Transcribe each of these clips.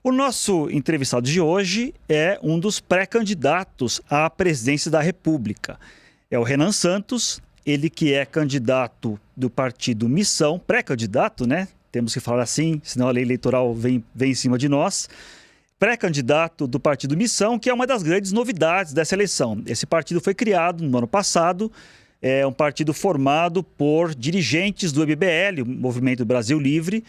O nosso entrevistado de hoje é um dos pré-candidatos à presidência da República. É o Renan Santos, ele que é candidato do partido Missão, pré-candidato, né? Temos que falar assim, senão a lei eleitoral vem em cima de nós. Pré-candidato do partido Missão, que é uma das grandes novidades dessa eleição. Esse partido foi criado no ano passado, é um partido formado por dirigentes do MBL, o Movimento Brasil Livre,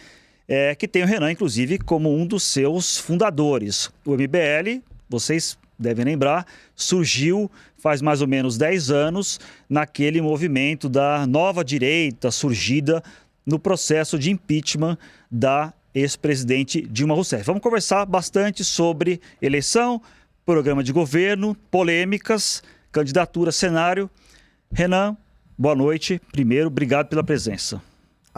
que tem o Renan, inclusive, como um dos seus fundadores. O MBL, vocês devem lembrar, surgiu faz mais ou menos 10 anos naquele movimento da nova direita surgida no processo de impeachment da ex-presidente Dilma Rousseff. Vamos conversar bastante sobre eleição, programa de governo, polêmicas, candidatura, cenário. Renan, boa noite. Primeiro, obrigado pela presença.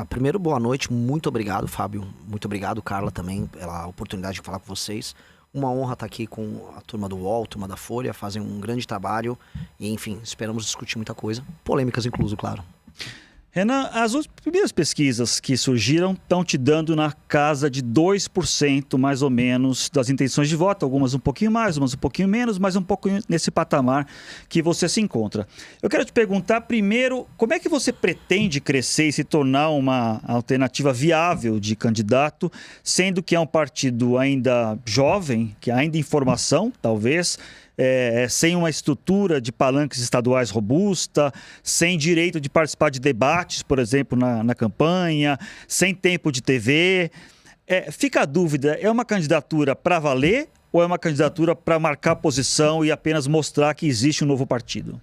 Primeiro, boa noite. Muito obrigado, Fábio. Muito obrigado, Carla, também, pela oportunidade de falar com vocês. Uma honra estar aqui com a turma do UOL, turma da Folha, fazem um grande trabalho e, enfim, esperamos discutir muita coisa. Polêmicas, incluso, claro. Renan, as primeiras pesquisas que surgiram estão te dando na casa de 2% mais ou menos das intenções de voto, algumas um pouquinho mais, umas um pouquinho menos, mas um pouco nesse patamar que você se encontra. Eu quero te perguntar primeiro, como é que você pretende crescer e se tornar uma alternativa viável de candidato, sendo que é um partido ainda jovem, que ainda em formação, talvez, sem uma estrutura de palanques estaduais robusta, sem direito de participar de debates, por exemplo, na campanha, sem tempo de TV. Fica a dúvida, é uma candidatura para valer ou é uma candidatura para marcar posição e apenas mostrar que existe um novo partido?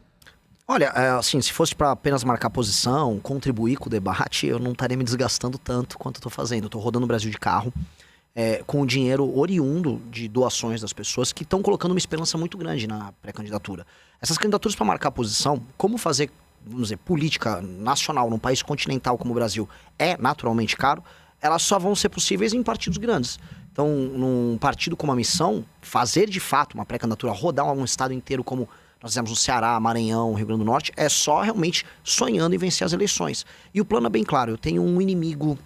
Olha, assim, se fosse para apenas marcar posição, contribuir com o debate, eu não estaria me desgastando tanto quanto eu estou fazendo. Eu estou rodando o Brasil de carro. Com o dinheiro oriundo de doações das pessoas que estão colocando uma esperança muito grande na pré-candidatura. Essas candidaturas para marcar posição, como fazer, vamos dizer, política nacional num país continental como o Brasil é naturalmente caro, elas só vão ser possíveis em partidos grandes. Então, num partido como a Missão, fazer de fato uma pré-candidatura, rodar um estado inteiro como nós fizemos no Ceará, Maranhão, Rio Grande do Norte, é só realmente sonhando em vencer as eleições. E o plano é bem claro, eu tenho um inimigo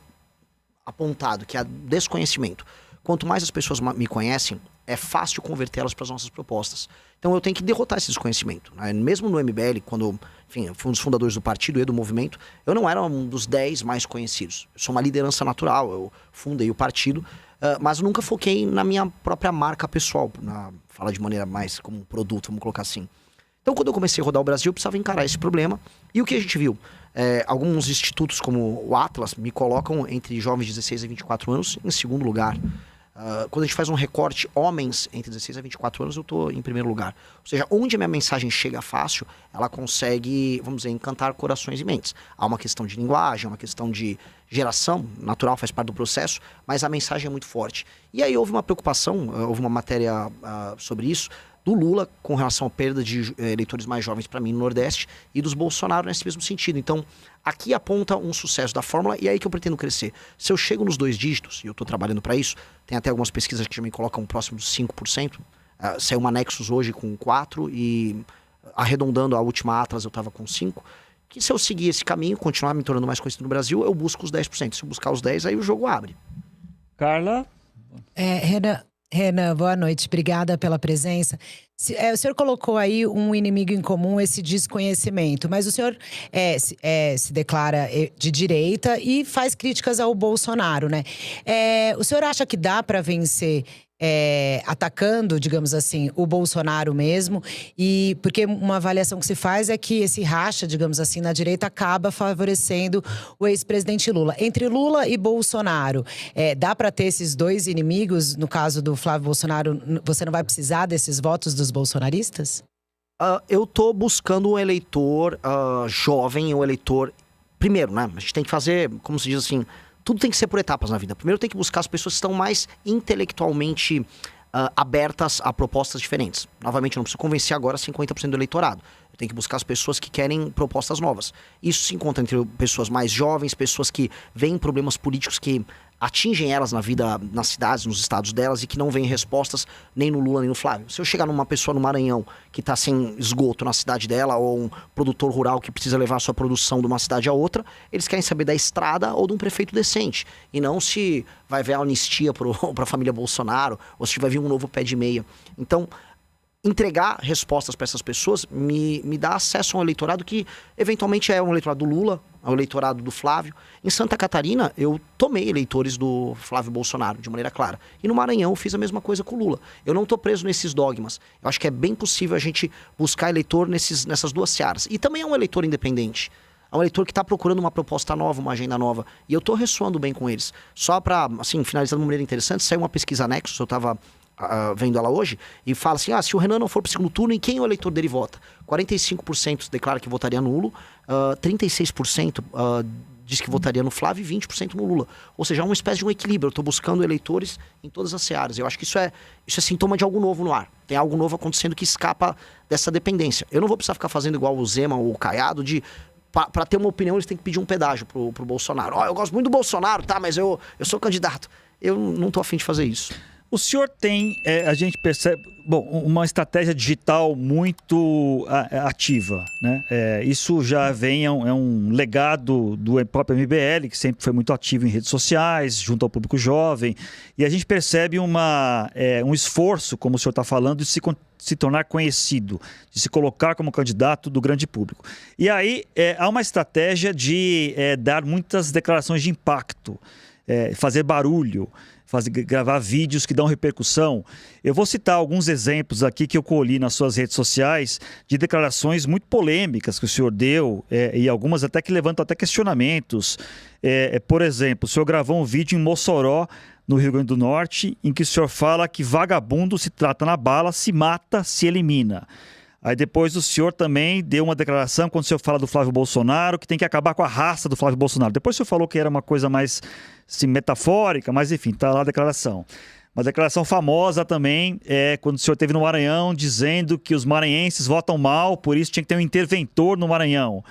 apontado, que é desconhecimento. Quanto mais as pessoas me conhecem, é fácil convertê-las para as nossas propostas. Então eu tenho que derrotar esse desconhecimento, né? Mesmo no MBL, quando, enfim, eu fui um dos fundadores do partido e do movimento, eu não era um dos 10 mais conhecidos. Eu sou uma liderança natural, eu fundei o partido, mas eu nunca foquei na minha própria marca pessoal, falar de maneira mais como um produto, vamos colocar assim. Então, quando eu comecei a rodar o Brasil, eu precisava encarar esse problema. E o que a gente viu? Alguns institutos, como o Atlas, me colocam entre jovens de 16 a 24 anos em segundo lugar. Quando a gente faz um recorte, homens entre 16 a 24 anos, eu estou em primeiro lugar. Ou seja, onde a minha mensagem chega fácil, ela consegue, vamos dizer, encantar corações e mentes. Há uma questão de linguagem, uma questão de geração, natural, faz parte do processo, mas a mensagem é muito forte. E aí houve uma preocupação, houve uma matéria sobre isso, do Lula com relação à perda de eleitores mais jovens para mim no Nordeste e dos Bolsonaro nesse mesmo sentido. Então, aqui aponta um sucesso da fórmula e é aí que eu pretendo crescer. Se eu chego nos 2 dígitos, e eu estou trabalhando para isso, tem até algumas pesquisas que já me colocam próximo dos 5%, saiu uma Nexus hoje com 4% e arredondando a última Atlas eu estava com 5%, que se eu seguir esse caminho, continuar me tornando mais conhecido no Brasil, eu busco os 10%. Se eu buscar os 10%, aí o jogo abre. Carla? Renan, boa noite. Obrigada pela presença. O senhor colocou aí um inimigo em comum, esse desconhecimento, mas o senhor se declara de direita e faz críticas ao Bolsonaro, né? O senhor acha que dá para vencer atacando, digamos assim, o Bolsonaro mesmo? E porque uma avaliação que se faz é que esse racha, digamos assim, na direita acaba favorecendo o ex-presidente Lula. Entre Lula e Bolsonaro, dá para ter esses 2 inimigos? No caso do Flávio Bolsonaro, você não vai precisar desses votos dos bolsonaristas? Eu tô buscando um eleitor jovem, um eleitor... Primeiro, né? A gente tem que fazer, como se diz assim... Tudo tem que ser por etapas na vida. Primeiro tem que buscar as pessoas que estão mais intelectualmente abertas a propostas diferentes. Novamente, eu não preciso convencer agora 50% do eleitorado. Eu tenho que buscar as pessoas que querem propostas novas. Isso se encontra entre pessoas mais jovens, pessoas que veem problemas políticos que atingem elas na vida, nas cidades, nos estados delas e que não veem respostas nem no Lula nem no Flávio. Se eu chegar numa pessoa no Maranhão que está sem esgoto na cidade dela ou um produtor rural que precisa levar a sua produção de uma cidade a outra, eles querem saber da estrada ou de um prefeito decente. E não se vai haver anistia para a família Bolsonaro ou se vai vir um novo pé de meia. Então, entregar respostas para essas pessoas me dá acesso a um eleitorado que eventualmente é um eleitorado do Lula, é um eleitorado do Flávio. Em Santa Catarina, eu tomei eleitores do Flávio Bolsonaro, de maneira clara. E no Maranhão, eu fiz a mesma coisa com o Lula. Eu não estou preso nesses dogmas. Eu acho que é bem possível a gente buscar eleitor nessas duas searas. E também é um eleitor independente. É um eleitor que está procurando uma proposta nova, uma agenda nova. E eu estou ressoando bem com eles. Só para, assim, finalizar de uma maneira interessante, saiu uma pesquisa Nexus, eu estava vendo ela hoje, e fala assim, se o Renan não for para o segundo turno, em quem o eleitor dele vota? 45% declara que votaria nulo, 36% diz que votaria no Flávio e 20% no Lula. Ou seja, é uma espécie de um equilíbrio. Eu estou buscando eleitores em todas as searas. Eu acho que isso é sintoma de algo novo no ar. Tem algo novo acontecendo que escapa dessa dependência. Eu não vou precisar ficar fazendo igual o Zema ou o Caiado de... Para ter uma opinião, eles têm que pedir um pedágio pro Bolsonaro. Eu gosto muito do Bolsonaro, tá? Mas eu sou candidato. Eu não tô afim de fazer isso. O senhor tem, a gente percebe, uma estratégia digital muito ativa, né? Isso já vem, é um legado do próprio MBL, que sempre foi muito ativo em redes sociais, junto ao público jovem, e a gente percebe um esforço, como o senhor está falando, de se tornar conhecido, de se colocar como candidato do grande público. E aí há uma estratégia de dar muitas declarações de impacto, fazer barulho, gravar vídeos que dão repercussão. Eu vou citar alguns exemplos aqui que eu colhi nas suas redes sociais de declarações muito polêmicas que o senhor deu e algumas até que levantam até questionamentos. Por exemplo, o senhor gravou um vídeo em Mossoró, no Rio Grande do Norte, em que o senhor fala que vagabundo se trata na bala, se mata, se elimina. Aí depois o senhor também deu uma declaração quando o senhor fala do Flávio Bolsonaro, que tem que acabar com a raça do Flávio Bolsonaro. Depois o senhor falou que era uma coisa mais assim, metafórica, mas enfim, está lá a declaração. Uma declaração famosa também é quando o senhor esteve no Maranhão dizendo que os maranhenses votam mal, por isso tinha que ter um interventor no Maranhão.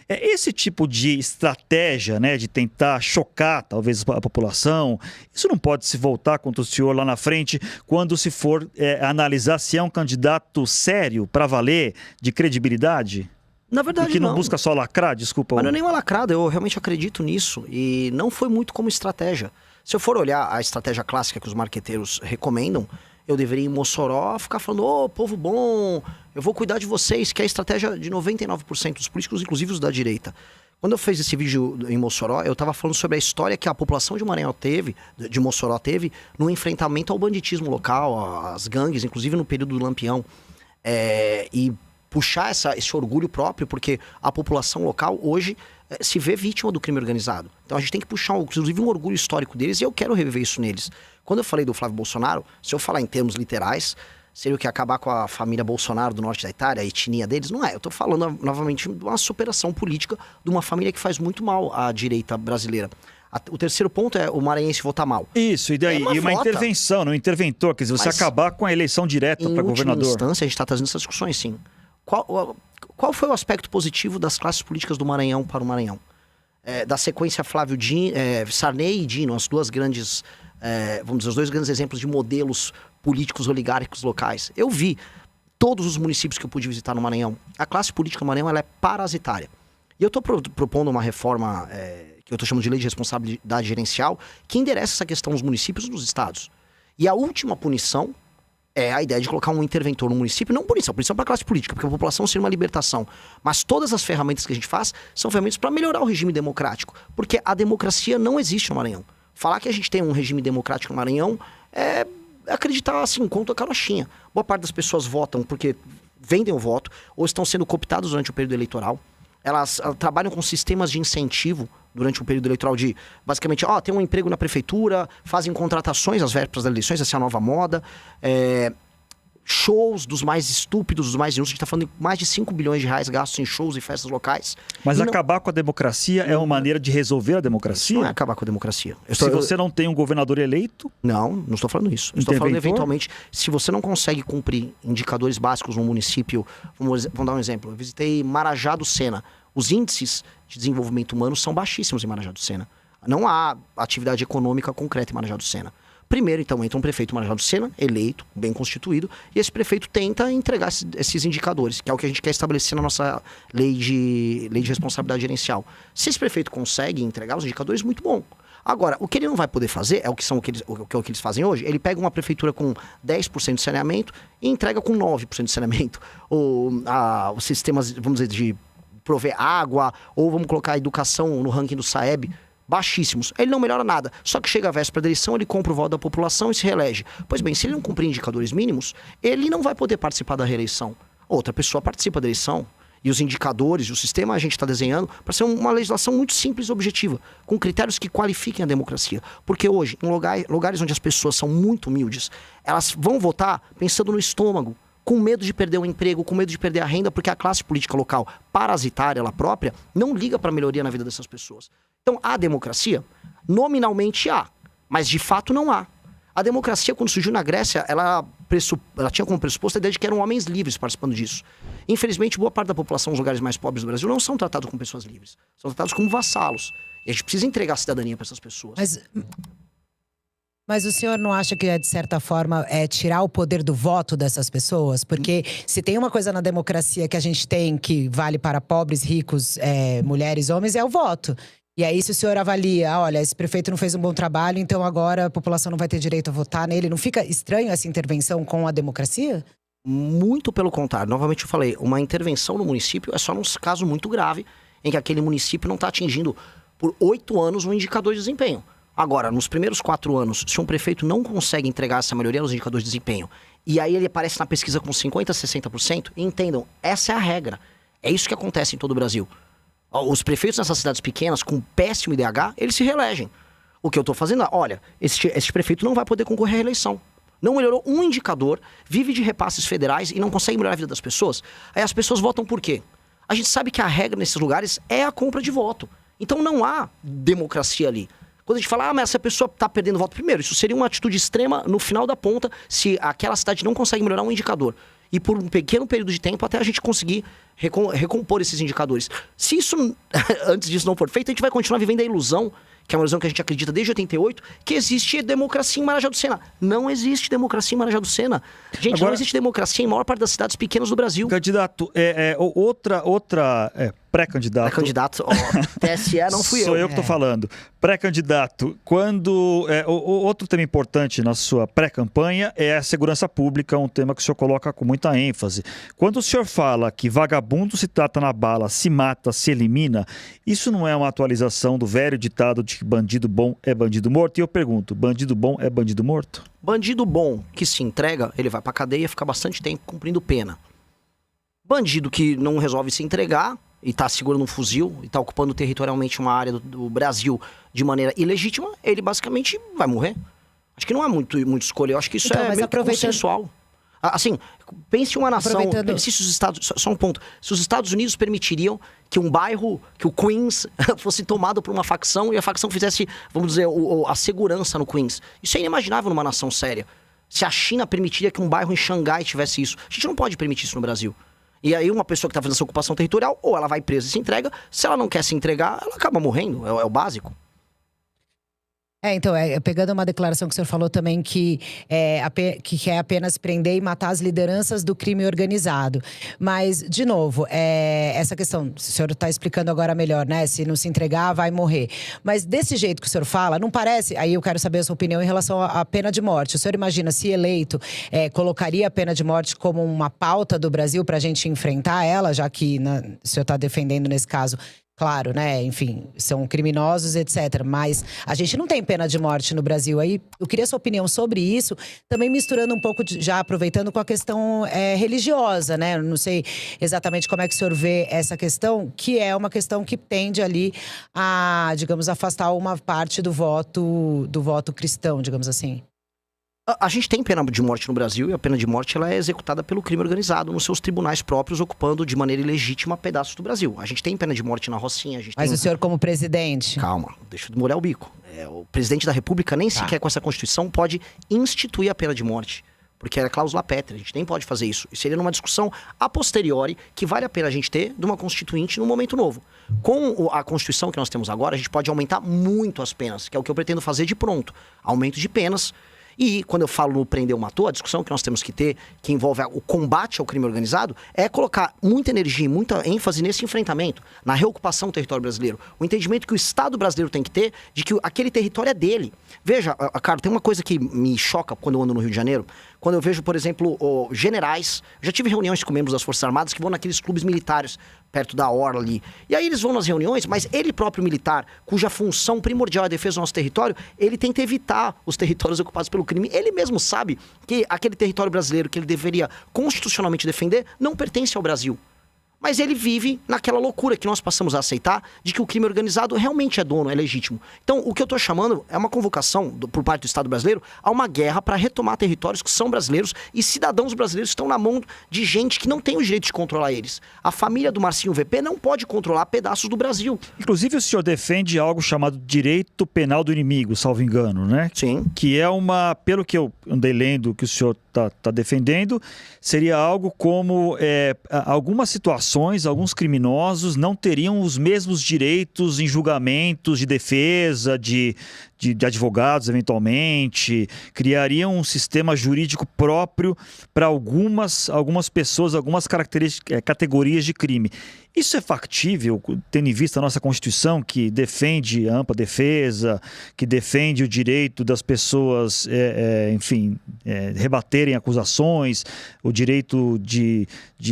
Esse tipo de estratégia, né, de tentar chocar talvez a população, isso não pode se voltar contra o senhor lá na frente quando se for analisar se é um candidato sério para valer, de credibilidade? Na verdade, que não busca só lacrar, desculpa. Mas não é nenhuma lacrada, eu realmente acredito nisso e não foi muito como estratégia. Se eu for olhar a estratégia clássica que os marqueteiros recomendam, eu deveria ir em Mossoró ficar falando, povo bom, eu vou cuidar de vocês, que é a estratégia de 99% dos políticos, inclusive os da direita. Quando eu fiz esse vídeo em Mossoró, eu estava falando sobre a história que a população de Maranhão de Mossoró teve, no enfrentamento ao banditismo local, às gangues, inclusive no período do Lampião. E puxar esse orgulho próprio, porque a população local hoje se vê vítima do crime organizado. Então a gente tem que puxar, inclusive, um orgulho histórico deles, e eu quero reviver isso neles. Quando eu falei do Flávio Bolsonaro, se eu falar em termos literais, seria o que acabar com a família Bolsonaro do norte da Itália, a etnia deles? Não é. Eu estou falando, novamente, de uma superação política de uma família que faz muito mal à direita brasileira. O terceiro ponto é o maranhense votar mal. Isso, e daí? E uma intervenção, um interventor, quer dizer, você acabar com a eleição direta para governador. Em última instância, a gente está trazendo essas discussões, sim. Qual foi o aspecto positivo das classes políticas do Maranhão para o Maranhão? Da sequência Sarney e Dino, as duas grandes, vamos dizer, os dois grandes exemplos de modelos políticos oligárquicos locais. Eu vi todos os municípios que eu pude visitar no Maranhão. A classe política do Maranhão ela é parasitária. E eu estou propondo uma reforma que eu estou chamando de lei de responsabilidade gerencial, que endereça essa questão nos municípios e nos estados. E a última punição é a ideia de colocar um interventor no município, não punição para a classe política, porque a população seria uma libertação. Mas todas as ferramentas que a gente faz são ferramentas para melhorar o regime democrático, porque a democracia não existe no Maranhão. Falar que a gente tem um regime democrático no Maranhão é acreditar assim, conta a carochinha. Boa parte das pessoas votam porque vendem o voto ou estão sendo cooptados durante o período eleitoral. Elas trabalham com sistemas de incentivo durante o período eleitoral de, basicamente, tem um emprego na prefeitura, fazem contratações às vésperas das eleições, essa é a nova moda. shows dos mais estúpidos, dos mais inúteis. A gente tá falando de mais de 5 bilhões de reais gastos em shows e festas locais. Mas E acabar com a democracia é uma maneira de resolver a democracia? Não é acabar com a democracia. Se você não tem um governador eleito... Não estou falando isso. Eu estou falando, eventualmente, se você não consegue cumprir indicadores básicos no município... Vamos dar um exemplo. Eu visitei Marajá do Sena. Os índices de desenvolvimento humano são baixíssimos em Marajá do Sena. Não há atividade econômica concreta em Marajá do Sena. Primeiro, então, entra um prefeito Marajá do Sena, eleito, bem constituído, e esse prefeito tenta entregar esses indicadores, que é o que a gente quer estabelecer na nossa lei de responsabilidade gerencial. Se esse prefeito consegue entregar os indicadores, muito bom. Agora, o que ele não vai poder fazer, é o que eles fazem hoje, ele pega uma prefeitura com 10% de saneamento e entrega com 9% de saneamento. Os sistemas, vamos dizer, de prover água, ou vamos colocar a educação no ranking do Saeb, baixíssimos. Ele não melhora nada. Só que chega a véspera da eleição, ele compra o voto da população e se reelege. Pois bem, se ele não cumprir indicadores mínimos, ele não vai poder participar da reeleição. Outra pessoa participa da eleição. E os indicadores e o sistema a gente está desenhando para ser uma legislação muito simples e objetiva, com critérios que qualifiquem a democracia. Porque hoje, em lugares onde as pessoas são muito humildes, elas vão votar pensando no estômago, com medo de perder o emprego, com medo de perder a renda, porque a classe política local, parasitária ela própria, não liga para a melhoria na vida dessas pessoas. Então, a democracia, nominalmente há, mas de fato não há. A democracia, quando surgiu na Grécia, ela tinha como pressuposto a ideia de que eram homens livres participando disso. Infelizmente, boa parte da população nos lugares mais pobres do Brasil não são tratados como pessoas livres. São tratados como vassalos. E a gente precisa entregar a cidadania para essas pessoas. Mas o senhor não acha que, de certa forma, é tirar o poder do voto dessas pessoas? Porque se tem uma coisa na democracia que a gente tem que vale para pobres, ricos, mulheres, homens, é o voto. E aí, se o senhor avalia, olha, esse prefeito não fez um bom trabalho, então agora a população não vai ter direito a votar nele. Não fica estranho essa intervenção com a democracia? Muito pelo contrário. Novamente eu falei, uma intervenção no município é só num caso muito grave, em que aquele município não está atingindo por 8 anos um indicador de desempenho. Agora, nos primeiros 4 anos, se um prefeito não consegue entregar essa melhoria nos indicadores de desempenho, e aí ele aparece na pesquisa com 50%, 60%, entendam, essa é a regra. É isso que acontece em todo o Brasil. Os prefeitos nessas cidades pequenas, com péssimo IDH, eles se reelegem. O que eu estou fazendo é, olha, esse prefeito não vai poder concorrer à reeleição. Não melhorou um indicador, vive de repasses federais e não consegue melhorar a vida das pessoas. Aí as pessoas votam por quê? A gente sabe que a regra nesses lugares é a compra de voto. Então não há democracia ali. Quando a gente fala, mas essa pessoa está perdendo voto, primeiro, isso seria uma atitude extrema no final da ponta, se aquela cidade não consegue melhorar um indicador. E por um pequeno período de tempo até a gente conseguir recompor esses indicadores. Se isso, antes disso não for feito, a gente vai continuar vivendo a ilusão, que é uma ilusão que a gente acredita desde 88, que existe democracia em Marajá do Sena. Não existe democracia em Marajá do Sena. Gente, agora, não existe democracia em maior parte das cidades pequenas do Brasil. Candidato, outra pré-candidato. Pré-candidato, TSE não fui eu. Sou eu que estou falando. Pré-candidato, quando... outro tema importante na sua pré-campanha é a segurança pública, um tema que o senhor coloca com muita ênfase. Quando o senhor fala que vagabundo se trata na bala, se mata, se elimina, isso não é uma atualização do velho ditado de que bandido bom é bandido morto? E eu pergunto, bandido bom é bandido morto? Bandido bom que se entrega, ele vai pra cadeia e fica bastante tempo cumprindo pena. Bandido que não resolve se entregar e tá segurando um fuzil e tá ocupando territorialmente uma área do Brasil de maneira ilegítima, ele basicamente vai morrer. Acho que não há muito escolha. Eu acho que isso é meio consensual. Assim, pense em uma nação... Se os Estados... Só um ponto. Se os Estados Unidos permitiriam que um bairro, que o Queens, fosse tomado por uma facção e a facção fizesse, vamos dizer, a segurança no Queens. Isso é inimaginável numa nação séria. Se a China permitiria que um bairro em Xangai tivesse isso. A gente não pode permitir isso no Brasil. E aí uma pessoa que está fazendo essa ocupação territorial, ou ela vai presa e se entrega. Se ela não quer se entregar, ela acaba morrendo. É o básico. Então, pegando uma declaração que o senhor falou também que quer apenas prender e matar as lideranças do crime organizado. Mas, de novo, essa questão, o senhor está explicando agora melhor, né? Se não se entregar, vai morrer. Mas desse jeito que o senhor fala, não parece… Aí eu quero saber a sua opinião em relação à pena de morte. O senhor imagina, se eleito, colocaria a pena de morte como uma pauta do Brasil para a gente enfrentar ela, já que o senhor está defendendo nesse caso… Claro, né? Enfim, são criminosos, etc. Mas a gente não tem pena de morte no Brasil. Aí eu queria sua opinião sobre isso, também misturando um pouco, já aproveitando com a questão religiosa, né? Eu não sei exatamente como é que o senhor vê essa questão, que é uma questão que tende ali a, digamos, afastar uma parte do voto cristão, digamos assim. A gente tem pena de morte no Brasil e a pena de morte ela é executada pelo crime organizado nos seus tribunais próprios, ocupando de maneira ilegítima pedaços do Brasil. A gente tem pena de morte na Rocinha. A gente Mas tem... o senhor como presidente… Calma, deixa eu molhar o bico. O presidente da República nem sequer com essa Constituição pode instituir a pena de morte. Porque é cláusula pétrea, a gente nem pode fazer isso. Isso seria numa discussão a posteriori que vale a pena a gente ter de uma constituinte num momento novo. Com a Constituição que nós temos agora, a gente pode aumentar muito as penas, que é o que eu pretendo fazer de pronto. Aumento de penas. E quando eu falo no prender ou matou, a discussão que nós temos que ter, que envolve o combate ao crime organizado, é colocar muita energia e muita ênfase nesse enfrentamento, na reocupação do território brasileiro. O entendimento que o Estado brasileiro tem que ter de que aquele território é dele. Veja, cara, tem uma coisa que me choca quando eu ando no Rio de Janeiro, quando eu vejo, por exemplo, generais. Já tive reuniões com membros das Forças Armadas que vão naqueles clubes militares perto da orla ali. E aí eles vão nas reuniões, mas ele próprio militar, cuja função primordial é a defesa do nosso território, ele tenta evitar os territórios ocupados pelo crime. Ele mesmo sabe que aquele território brasileiro que ele deveria constitucionalmente defender não pertence ao Brasil. Mas ele vive naquela loucura que nós passamos a aceitar de que o crime organizado realmente é dono, é legítimo. Então, o que eu estou chamando é uma convocação por parte do Estado brasileiro a uma guerra para retomar territórios que são brasileiros e cidadãos brasileiros estão na mão de gente que não tem o direito de controlar eles. A família do Marcinho VP não pode controlar pedaços do Brasil. Inclusive, o senhor defende algo chamado direito penal do inimigo, salvo engano, né? Sim. Que é uma, pelo que eu andei lendo que o senhor está defendendo, seria algo como algumas situações, alguns criminosos não teriam os mesmos direitos em julgamentos de defesa, de advogados, eventualmente, criariam um sistema jurídico próprio para algumas pessoas, algumas categorias de crime. Isso é factível, tendo em vista a nossa Constituição, que defende a ampla defesa, que defende o direito das pessoas, rebaterem acusações, o direito de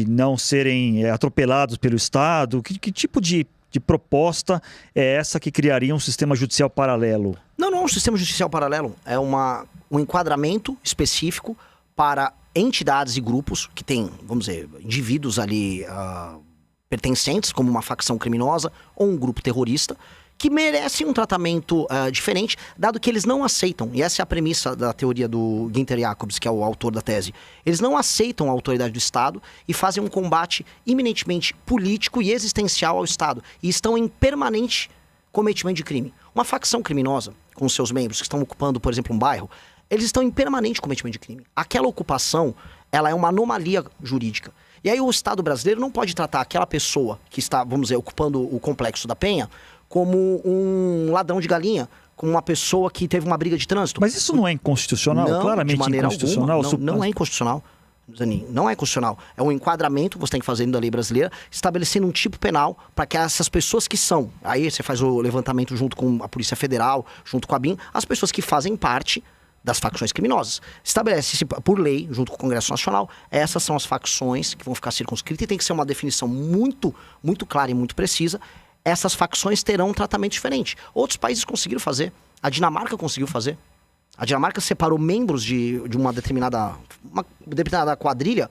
não serem atropelados pelo Estado? Que tipo de proposta é essa que criaria um sistema judicial paralelo? Não é um sistema judicial paralelo. É um enquadramento específico para entidades e grupos que têm, vamos dizer, indivíduos ali pertencentes, como uma facção criminosa ou um grupo terrorista, que merecem um tratamento diferente, dado que eles não aceitam, e essa é a premissa da teoria do Günther Jacobs, que é o autor da tese, eles não aceitam a autoridade do Estado e fazem um combate eminentemente político e existencial ao Estado, e estão em permanente cometimento de crime. Uma facção criminosa, com seus membros que estão ocupando, por exemplo, um bairro, eles estão em permanente cometimento de crime. Aquela ocupação, ela é uma anomalia jurídica. E aí o Estado brasileiro não pode tratar aquela pessoa que está, vamos dizer, ocupando o Complexo da Penha como um ladrão de galinha, como uma pessoa que teve uma briga de trânsito. Mas isso não é inconstitucional? Não, claramente de maneira inconstitucional? Alguma. Não é inconstitucional. Zanin, não é constitucional. É um enquadramento que você tem que fazer da lei brasileira, estabelecendo um tipo penal para que essas pessoas que são, aí você faz o levantamento junto com a Polícia Federal, junto com a BIM, as pessoas que fazem parte das facções criminosas. Estabelece-se por lei, junto com o Congresso Nacional, essas são as facções que vão ficar circunscritas e tem que ser uma definição muito, muito clara e muito precisa. Essas facções terão um tratamento diferente. Outros países conseguiram fazer. A Dinamarca conseguiu fazer. A Dinamarca separou membros de uma determinada quadrilha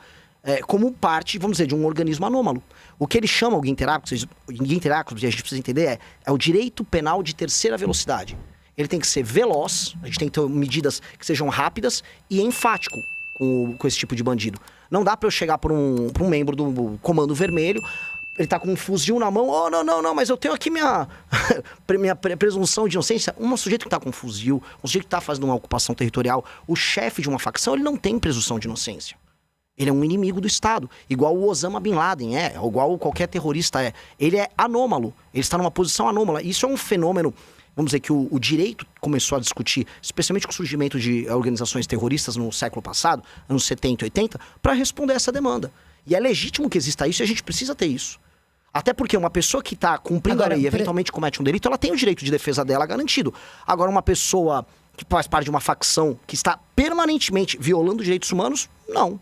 como parte, vamos dizer, de um organismo anômalo. O que ele chama o Günther Jacobs, e a gente precisa entender, é o direito penal de terceira velocidade. Ele tem que ser veloz, a gente tem que ter medidas que sejam rápidas e enfático com esse tipo de bandido. Não dá para eu chegar por um membro do Comando Vermelho, ele tá com um fuzil na mão, não, mas eu tenho aqui minha presunção de inocência. Um sujeito que tá com um fuzil, um sujeito que tá fazendo uma ocupação territorial, o chefe de uma facção, ele não tem presunção de inocência. Ele é um inimigo do Estado, igual o Osama Bin Laden igual qualquer terrorista é. Ele é anômalo, ele está numa posição anômala. Isso é um fenômeno, vamos dizer, que o direito começou a discutir, especialmente com o surgimento de organizações terroristas no século passado, anos 70 e 80, para responder essa demanda. E é legítimo que exista isso e a gente precisa ter isso. Até porque uma pessoa que está cumprindo a lei e eventualmente comete um delito, ela tem o direito de defesa dela garantido. Agora, uma pessoa que faz parte de uma facção que está permanentemente violando direitos humanos, não.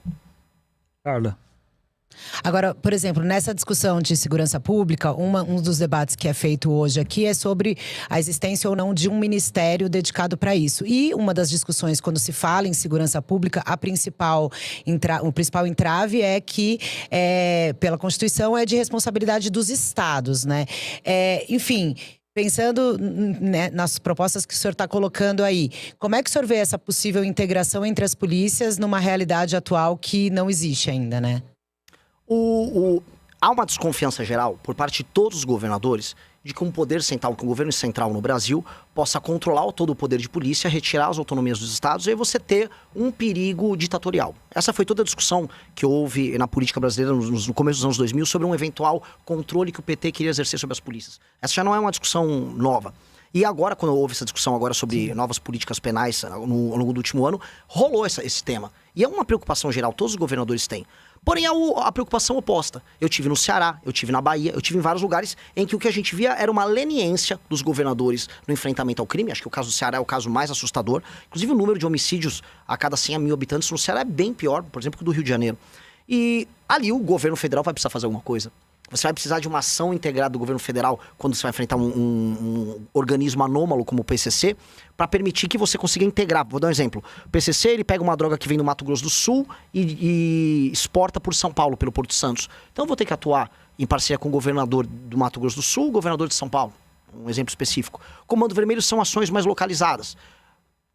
Carla. Agora, por exemplo, nessa discussão de segurança pública, um dos debates que é feito hoje aqui é sobre a existência ou não de um ministério dedicado para isso. E uma das discussões, quando se fala em segurança pública, o principal entrave é que, pela Constituição, é de responsabilidade dos estados, né? Enfim… Pensando, né, nas propostas que o senhor está colocando aí, como é que o senhor vê essa possível integração entre as polícias numa realidade atual que não existe ainda, né? Há uma desconfiança geral por parte de todos os governadores de que um poder central, que o governo central no Brasil possa controlar todo o poder de polícia, retirar as autonomias dos estados e aí você ter um perigo ditatorial. Essa foi toda a discussão que houve na política brasileira no começo dos anos 2000 sobre um eventual controle que o PT queria exercer sobre as polícias. Essa já não é uma discussão nova. E agora, quando houve essa discussão agora sobre novas políticas penais ao longo do último ano, rolou esse tema. E é uma preocupação geral, todos os governadores têm. Porém, a preocupação oposta. Eu tive no Ceará, eu tive na Bahia, eu tive em vários lugares em que o que a gente via era uma leniência dos governadores no enfrentamento ao crime. Acho que o caso do Ceará é o caso mais assustador. Inclusive, o número de homicídios a cada 100 mil habitantes no Ceará é bem pior, por exemplo, que o do Rio de Janeiro. E ali o governo federal vai precisar fazer alguma coisa. Você vai precisar de uma ação integrada do governo federal quando você vai enfrentar um organismo anômalo como o PCC, para permitir que você consiga integrar. Vou dar um exemplo. O PCC, ele pega uma droga que vem do Mato Grosso do Sul e exporta por São Paulo, pelo Porto Santos. Então eu vou ter que atuar em parceria com o governador do Mato Grosso do Sul, o governador de São Paulo. Um exemplo específico. Comando Vermelho são ações mais localizadas.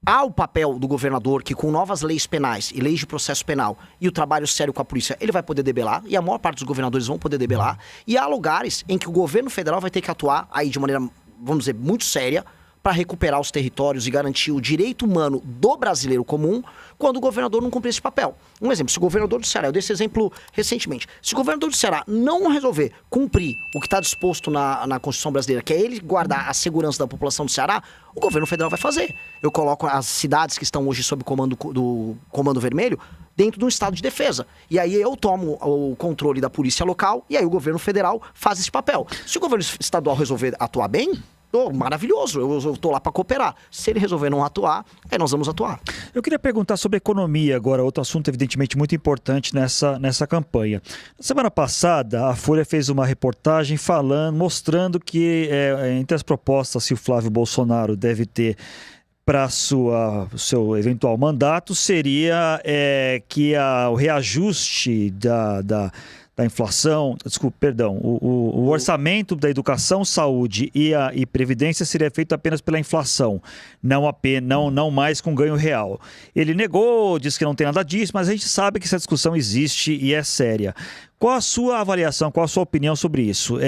Há o papel do governador que, com novas leis penais e leis de processo penal e o trabalho sério com a polícia, ele vai poder debelar, e a maior parte dos governadores vão poder debelar. E há lugares em que o governo federal vai ter que atuar aí de maneira, vamos dizer, muito séria, para recuperar os territórios e garantir o direito humano do brasileiro comum quando o governador não cumprir esse papel. Um exemplo, se o governador do Ceará, eu dei esse exemplo recentemente, se o governador do Ceará não resolver cumprir o que está disposto na Constituição brasileira, que é ele guardar a segurança da população do Ceará, o governo federal vai fazer. Eu coloco as cidades que estão hoje sob comando do Comando Vermelho dentro de um estado de defesa. E aí eu tomo o controle da polícia local e aí o governo federal faz esse papel. Se o governo estadual resolver atuar bem, maravilhoso, eu tô lá para cooperar. Se ele resolver não atuar, aí nós vamos atuar. Eu queria perguntar sobre economia agora, outro assunto evidentemente muito importante nessa campanha. Na semana passada, a Folha fez uma reportagem mostrando que entre as propostas que o Flávio Bolsonaro deve ter para o seu eventual mandato seria que o reajuste da inflação, o orçamento da educação, saúde e previdência seria feito apenas pela inflação, não mais com ganho real. Ele negou, disse que não tem nada disso, mas a gente sabe que essa discussão existe e é séria. Qual a sua avaliação, qual a sua opinião sobre isso?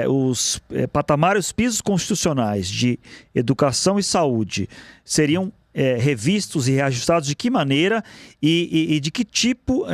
Os patamares, os pisos constitucionais de educação e saúde seriam revistos e reajustados de que maneira e de que tipo,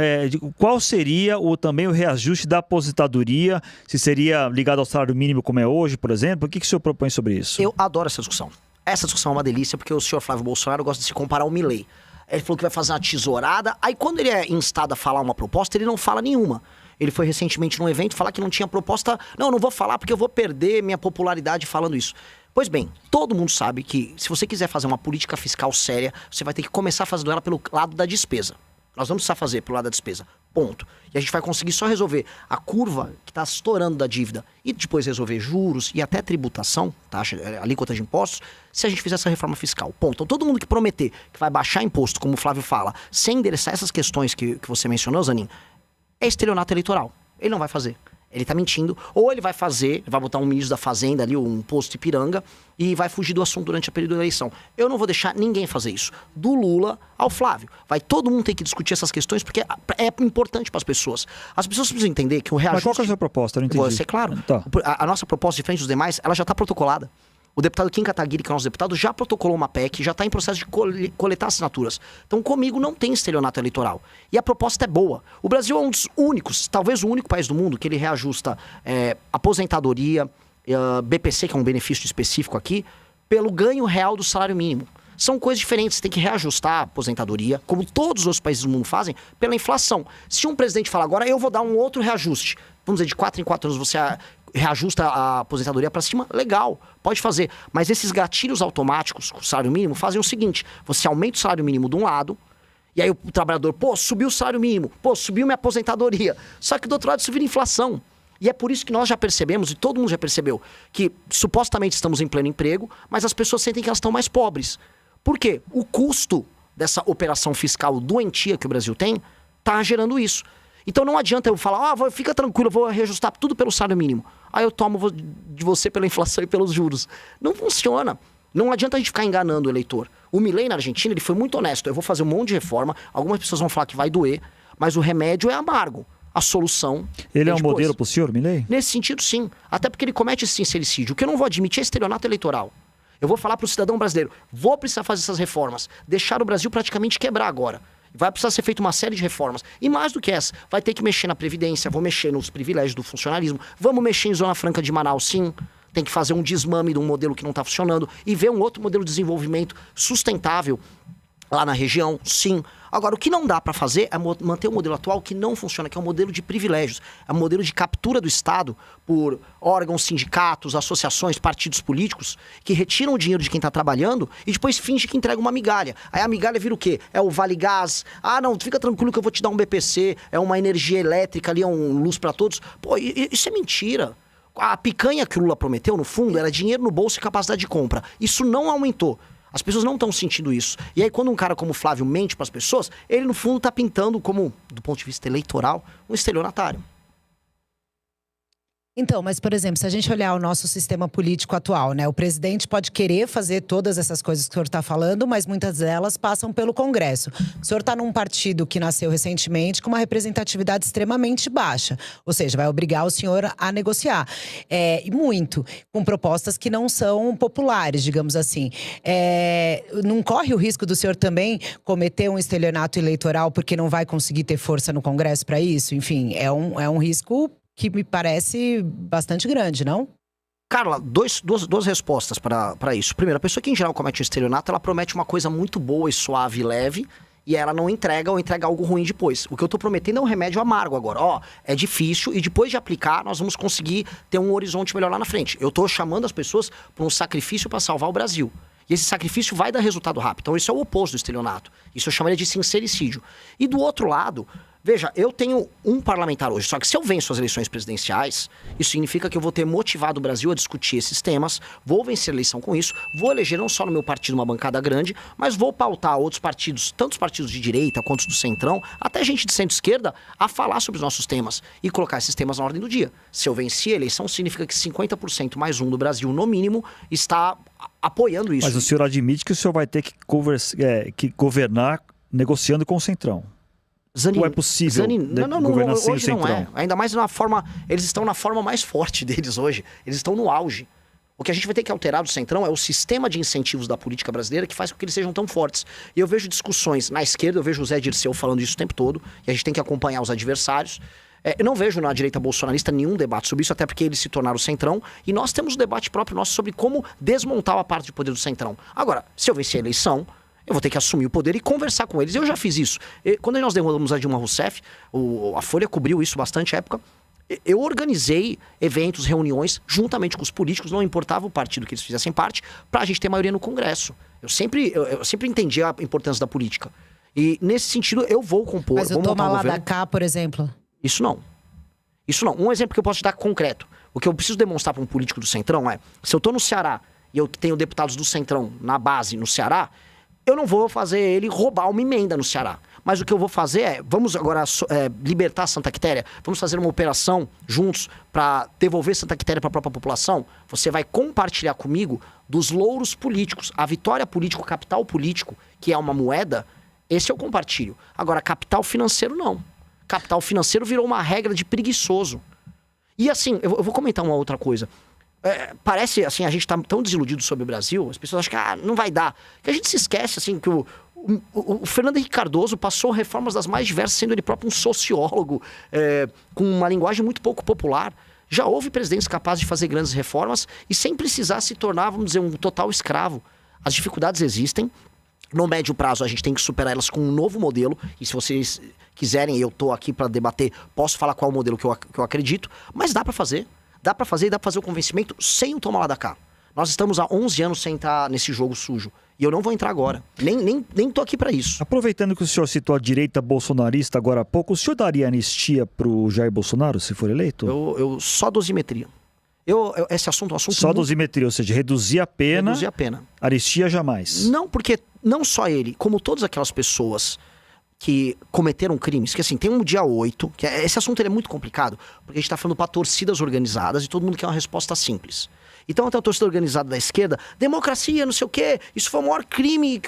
qual seria também o reajuste da aposentadoria, se seria ligado ao salário mínimo como é hoje, por exemplo? O que o senhor propõe sobre isso? Eu adoro essa discussão. Essa discussão é uma delícia porque o senhor Flávio Bolsonaro gosta de se comparar ao Milei. Ele falou que vai fazer uma tesourada, aí quando ele é instado a falar uma proposta, ele não fala nenhuma. Ele foi recentemente num evento falar que não tinha proposta. Não vou falar porque eu vou perder minha popularidade falando isso. Pois bem, todo mundo sabe que se você quiser fazer uma política fiscal séria, você vai ter que começar fazendo ela pelo lado da despesa. Nós vamos precisar fazer pelo lado da despesa, ponto. E a gente vai conseguir só resolver a curva que está estourando da dívida e depois resolver juros e até tributação, taxa, alíquota de impostos, se a gente fizer essa reforma fiscal, ponto. Então todo mundo que prometer que vai baixar imposto, como o Flávio fala, sem endereçar essas questões que você mencionou, Zanin, é estelionato eleitoral. Ele não vai fazer. Ele tá mentindo. Ou ele vai botar um ministro da Fazenda ali, um posto Ipiranga, e vai fugir do assunto durante a período da eleição. Eu não vou deixar ninguém fazer isso. Do Lula ao Flávio. Vai todo mundo ter que discutir essas questões, porque é importante para as pessoas. As pessoas precisam entender que o reajuste... Mas qual que é a sua proposta? Eu não entendi. Vou ser claro. Tá. A nossa proposta, diferente dos demais, ela já tá protocolada. O deputado Kim Kataguiri, que é o nosso deputado, já protocolou uma PEC, já está em processo de coletar assinaturas. Então, comigo não tem estelionato eleitoral. E a proposta é boa. O Brasil é um dos únicos, talvez o único país do mundo, que ele reajusta aposentadoria, BPC, que é um benefício específico aqui, pelo ganho real do salário mínimo. São coisas diferentes, você tem que reajustar a aposentadoria, como todos os outros países do mundo fazem, pela inflação. Se um presidente falar agora, eu vou dar um outro reajuste, vamos dizer, de 4 em 4 anos você reajusta a aposentadoria para cima, legal, pode fazer. Mas esses gatilhos automáticos com o salário mínimo fazem o seguinte, você aumenta o salário mínimo de um lado, e aí o trabalhador, subiu o salário mínimo, subiu minha aposentadoria. Só que do outro lado isso vira inflação. E é por isso que nós já percebemos, e todo mundo já percebeu, que supostamente estamos em pleno emprego, mas as pessoas sentem que elas estão mais pobres. Por quê? O custo dessa operação fiscal doentia que o Brasil tem está gerando isso. Então não adianta eu falar, fica tranquilo, eu vou reajustar tudo pelo salário mínimo. Aí eu tomo de você pela inflação e pelos juros. Não funciona. Não adianta a gente ficar enganando o eleitor. O Milei na Argentina, ele foi muito honesto. Eu vou fazer um monte de reforma, algumas pessoas vão falar que vai doer, mas o remédio é amargo. A solução... Ele é um modelo pro senhor, Milei? Nesse sentido, sim. Até porque ele comete esse sincericídio. O que eu não vou admitir é estelionato eleitoral. Eu vou falar pro cidadão brasileiro, vou precisar fazer essas reformas. Deixar o Brasil praticamente quebrar agora. Vai precisar ser feita uma série de reformas. E mais do que essa, vai ter que mexer na Previdência, vou mexer nos privilégios do funcionalismo, vamos mexer em Zona Franca de Manaus, sim. Tem que fazer um desmame de um modelo que não está funcionando e ver um outro modelo de desenvolvimento sustentável lá na região, sim. Agora, o que não dá para fazer é manter o modelo atual que não funciona, que é um modelo de privilégios. É um modelo de captura do Estado por órgãos, sindicatos, associações, partidos políticos, que retiram o dinheiro de quem está trabalhando e depois finge que entrega uma migalha. Aí a migalha vira o quê? É o Vale Gás. Ah, não, fica tranquilo que eu vou te dar um BPC, é uma energia elétrica ali, é um luz para todos. Pô, isso é mentira. A picanha que o Lula prometeu, no fundo, era dinheiro no bolso e capacidade de compra. Isso não aumentou. As pessoas não estão sentindo isso. E aí, quando um cara como o Flávio mente para as pessoas, ele, no fundo, está pintando como, do ponto de vista eleitoral, um estelionatário. Então, mas, por exemplo, se a gente olhar o nosso sistema político atual, né? O presidente pode querer fazer todas essas coisas que o senhor está falando, mas muitas delas passam pelo Congresso. O senhor está num partido que nasceu recentemente com uma representatividade extremamente baixa. Ou seja, vai obrigar o senhor a negociar. E muito, com propostas que não são populares, digamos assim. Não corre o risco do senhor também cometer um estelionato eleitoral porque não vai conseguir ter força no Congresso para isso? Enfim, é um risco que me parece bastante grande, não? Carla, duas respostas para isso. Primeiro, a pessoa que em geral comete um estelionato, ela promete uma coisa muito boa e suave e leve, e ela não entrega ou entrega algo ruim depois. O que eu tô prometendo é um remédio amargo agora. É difícil e depois de aplicar, nós vamos conseguir ter um horizonte melhor lá na frente. Eu tô chamando as pessoas para um sacrifício para salvar o Brasil. E esse sacrifício vai dar resultado rápido. Então isso é o oposto do estelionato. Isso eu chamaria de sincericídio. E do outro lado... Veja, eu tenho um parlamentar hoje, só que se eu venço as eleições presidenciais, isso significa que eu vou ter motivado o Brasil a discutir esses temas, vou vencer a eleição com isso, vou eleger não só no meu partido uma bancada grande, mas vou pautar outros partidos, tanto os partidos de direita quanto os do centrão, até gente de centro-esquerda, a falar sobre os nossos temas e colocar esses temas na ordem do dia. Se eu venci a eleição, significa que 50% mais um do Brasil, no mínimo, está apoiando isso. Mas o senhor admite que o senhor vai ter que governar negociando com o centrão? Ou é possível governar sem o centrão? Não é. Ainda mais na forma... Eles estão na forma mais forte deles hoje. Eles estão no auge. O que a gente vai ter que alterar do centrão é o sistema de incentivos da política brasileira que faz com que eles sejam tão fortes. E eu vejo discussões na esquerda, eu vejo o Zé Dirceu falando isso o tempo todo, e a gente tem que acompanhar os adversários. Eu não vejo na direita bolsonarista nenhum debate sobre isso, até porque eles se tornaram o centrão, e nós temos um debate próprio nosso sobre como desmontar a parte de poder do centrão. Agora, se eu vencer a eleição... Eu vou ter que assumir o poder e conversar com eles. Eu já fiz isso. Quando nós derrubamos a Dilma Rousseff, a Folha cobriu isso bastante época. Eu organizei eventos, reuniões, juntamente com os políticos, não importava o partido que eles fizessem parte, pra gente ter maioria no Congresso. Eu sempre entendi a importância da política. E, nesse sentido, eu vou compor... Mas o toma lá da cá, por exemplo? Isso não. Isso não. Um exemplo que eu posso te dar concreto. O que eu preciso demonstrar para um político do Centrão é... Se eu tô no Ceará e eu tenho deputados do Centrão na base no Ceará... Eu não vou fazer ele roubar uma emenda no Ceará. Mas o que eu vou fazer é, vamos agora libertar Santa Quitéria, vamos fazer uma operação juntos para devolver Santa Quitéria para a própria população. Você vai compartilhar comigo dos louros políticos, a vitória política, o capital político, que é uma moeda, esse eu compartilho. Agora, capital financeiro não. Capital financeiro virou uma regra de preguiçoso. E assim, eu vou comentar uma outra coisa. Parece, assim, a gente tá tão desiludido sobre o Brasil, as pessoas acham que não vai dar. Que a gente se esquece, assim, que o Fernando Henrique Cardoso passou reformas das mais diversas, sendo ele próprio um sociólogo, com uma linguagem muito pouco popular. Já houve presidentes capazes de fazer grandes reformas e sem precisar se tornar, vamos dizer, um total escravo. As dificuldades existem. No médio prazo, a gente tem que superar elas com um novo modelo. E se vocês quiserem, eu tô aqui para debater, posso falar qual é o modelo que eu acredito. Mas dá para fazer. Dá pra fazer e dá pra fazer o convencimento sem o toma lá da cá. Nós estamos há 11 anos sem entrar nesse jogo sujo. E eu não vou entrar agora. Nem tô aqui pra isso. Aproveitando que o senhor citou a direita bolsonarista agora há pouco, o senhor daria anistia pro Jair Bolsonaro, se for eleito? Eu só dosimetria. Esse assunto é um assunto... Só dosimetria, ou seja, reduzir a pena. Reduzir a pena. Anistia jamais. Não, porque não só ele, como todas aquelas pessoas que cometeram crimes, que assim, tem um dia 8, que esse assunto ele é muito complicado, porque a gente tá falando para torcidas organizadas e todo mundo quer uma resposta simples. Então até a torcida organizada da esquerda, democracia, não sei o quê, isso foi o maior crime.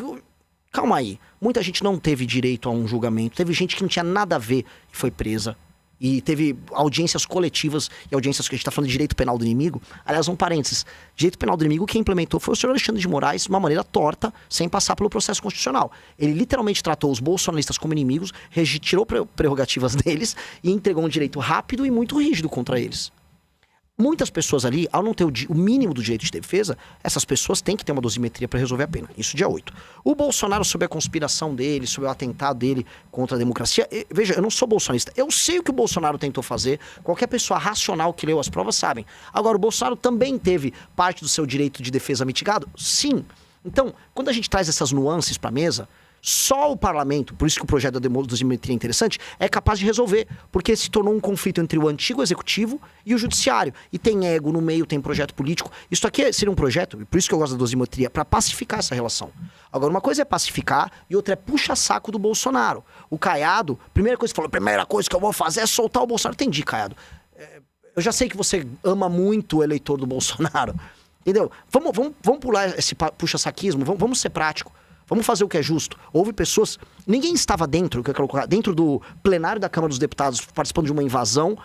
Calma aí, muita gente não teve direito a um julgamento, teve gente que não tinha nada a ver e foi presa. E teve audiências coletivas e audiências que a gente tá falando de direito penal do inimigo. Aliás, um parênteses. Direito penal do inimigo, quem implementou foi o senhor Alexandre de Moraes de uma maneira torta, sem passar pelo processo constitucional. Ele literalmente tratou os bolsonaristas como inimigos, tirou prerrogativas deles e entregou um direito rápido e muito rígido contra eles. Muitas pessoas ali, ao não ter o mínimo do direito de defesa, essas pessoas têm que ter uma dosimetria para resolver a pena. Isso dia 8. O Bolsonaro, sob a conspiração dele, sob o atentado dele contra a democracia... Veja, eu não sou bolsonarista. Eu sei o que o Bolsonaro tentou fazer. Qualquer pessoa racional que leu as provas sabem. Agora, o Bolsonaro também teve parte do seu direito de defesa mitigado? Sim. Então, quando a gente traz essas nuances para a mesa... Só o parlamento, por isso que o projeto da dosimetria é interessante, é capaz de resolver, porque se tornou um conflito entre o antigo executivo e o judiciário. E tem ego no meio, tem projeto político. Isso aqui seria um projeto, e por isso que eu gosto da dosimetria, para pacificar essa relação. Agora, uma coisa é pacificar e outra é puxa-saco do Bolsonaro. O Caiado, primeira coisa que falou, primeira coisa que eu vou fazer é soltar o Bolsonaro. Entendi, Caiado. Eu já sei que você ama muito o eleitor do Bolsonaro. Entendeu? Vamos pular esse puxa-saquismo, vamos ser prático. Vamos fazer o que é justo. Houve pessoas... Ninguém estava dentro do plenário da Câmara dos Deputados participando de uma invasão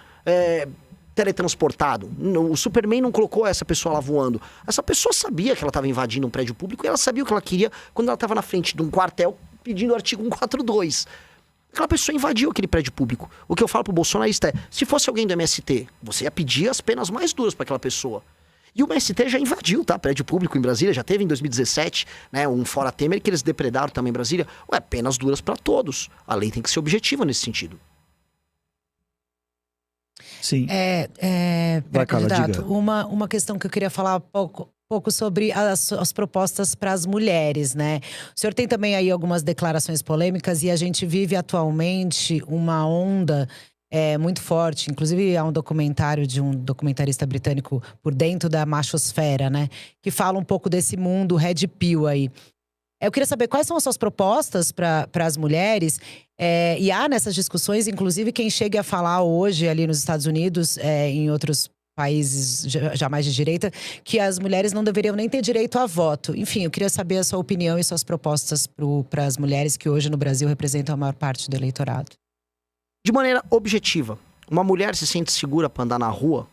teletransportado. O Superman não colocou essa pessoa lá voando. Essa pessoa sabia que ela estava invadindo um prédio público e ela sabia o que ela queria quando ela estava na frente de um quartel pedindo o artigo 142. Aquela pessoa invadiu aquele prédio público. O que eu falo pro bolsonarista é, se fosse alguém do MST, você ia pedir as penas mais duras para aquela pessoa. E o MST já invadiu, tá? Prédio público em Brasília, já teve em 2017, né? Um fora Temer que eles depredaram também em Brasília. Ué, penas duras para todos. A lei tem que ser objetiva nesse sentido. Sim. Vai, candidato, uma questão que eu queria falar pouco sobre as propostas para as mulheres, né? O senhor tem também aí algumas declarações polêmicas e a gente vive atualmente uma onda muito forte. Inclusive, há um documentário de um documentarista britânico Por Dentro da Machosfera, né? Que fala um pouco desse mundo Red Pill aí. Eu queria saber quais são as suas propostas para as mulheres. E há nessas discussões, inclusive, quem chega a falar hoje ali nos Estados Unidos, em outros países já mais de direita, que as mulheres não deveriam nem ter direito a voto. Enfim, eu queria saber a sua opinião e suas propostas para as mulheres que hoje no Brasil representam a maior parte do eleitorado. De maneira objetiva, uma mulher se sente segura para andar na rua?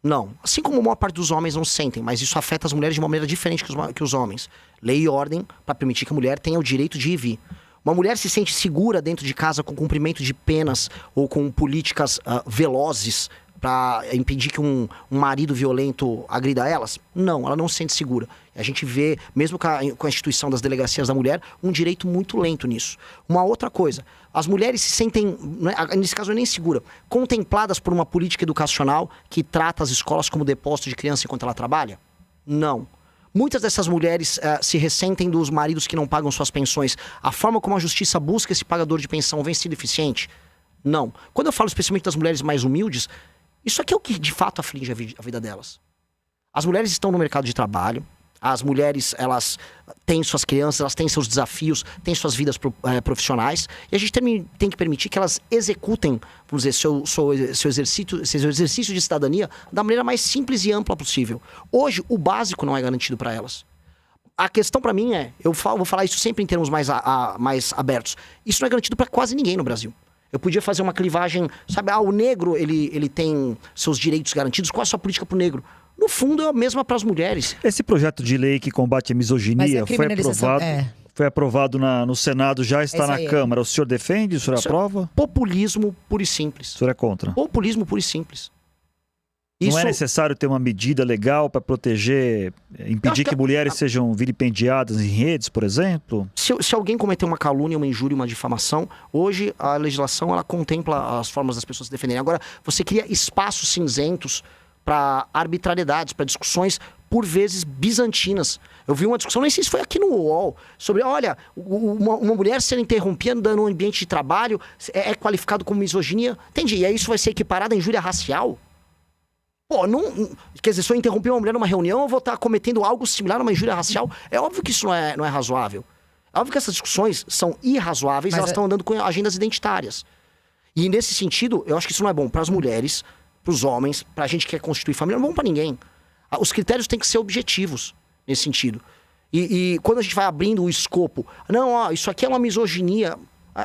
Não. Assim como a maior parte dos homens não se sentem, mas isso afeta as mulheres de uma maneira diferente que os homens. Lei e ordem para permitir que a mulher tenha o direito de ir e vir. Uma mulher se sente segura dentro de casa com cumprimento de penas ou com políticas velozes para impedir que um marido violento agrida elas? Não, ela não se sente segura. A gente vê, mesmo com a instituição das delegacias da mulher, um direito muito lento nisso. Uma outra coisa, as mulheres se sentem, nesse caso nem segura, contempladas por uma política educacional que trata as escolas como depósito de criança enquanto ela trabalha? Não. Muitas dessas mulheres se ressentem dos maridos que não pagam suas pensões. A forma como a justiça busca esse pagador de pensão vem sendo eficiente? Não. Quando eu falo especialmente das mulheres mais humildes, isso aqui é o que de fato aflige a vida delas. As mulheres estão no mercado de trabalho, as mulheres, elas têm suas crianças, elas têm seus desafios, têm suas vidas profissionais, e a gente tem que permitir que elas executem, vamos dizer, seu exercício de cidadania da maneira mais simples e ampla possível. Hoje, o básico não é garantido para elas. A questão para mim vou falar isso sempre em termos mais abertos, isso não é garantido para quase ninguém no Brasil. Eu podia fazer uma clivagem, sabe, o negro, ele tem seus direitos garantidos, qual é a sua política pro negro? No fundo, é a mesma para as mulheres. Esse projeto de lei que combate a misoginia foi aprovado no Senado, já está na Câmara. O senhor defende? O senhor aprova? Populismo puro e simples. O senhor é contra? Populismo puro e simples. Não é necessário ter uma medida legal para proteger, impedir que mulheres sejam vilipendiadas em redes, por exemplo? Se alguém cometer uma calúnia, uma injúria, uma difamação, hoje a legislação ela contempla as formas das pessoas se defenderem. Agora, você cria espaços cinzentos para arbitrariedades, para discussões, por vezes, bizantinas. Eu vi uma discussão, nem sei se foi aqui no UOL, sobre, olha, uma mulher ser interrompida no ambiente de trabalho é qualificado como misoginia. Entendi, e aí isso vai ser equiparado à injúria racial? Pô, quer dizer, se eu interromper uma mulher numa reunião, eu vou estar cometendo algo similar a uma injúria racial? É óbvio que isso não é razoável. Óbvio que essas discussões são irrazoáveis, elas estão andando com agendas identitárias. E nesse sentido, eu acho que isso não é bom para as mulheres, para os homens, para a gente que quer constituir família, não é bom para ninguém. Os critérios têm que ser objetivos nesse sentido. E quando a gente vai abrindo o escopo, não, ó, isso aqui é uma misoginia,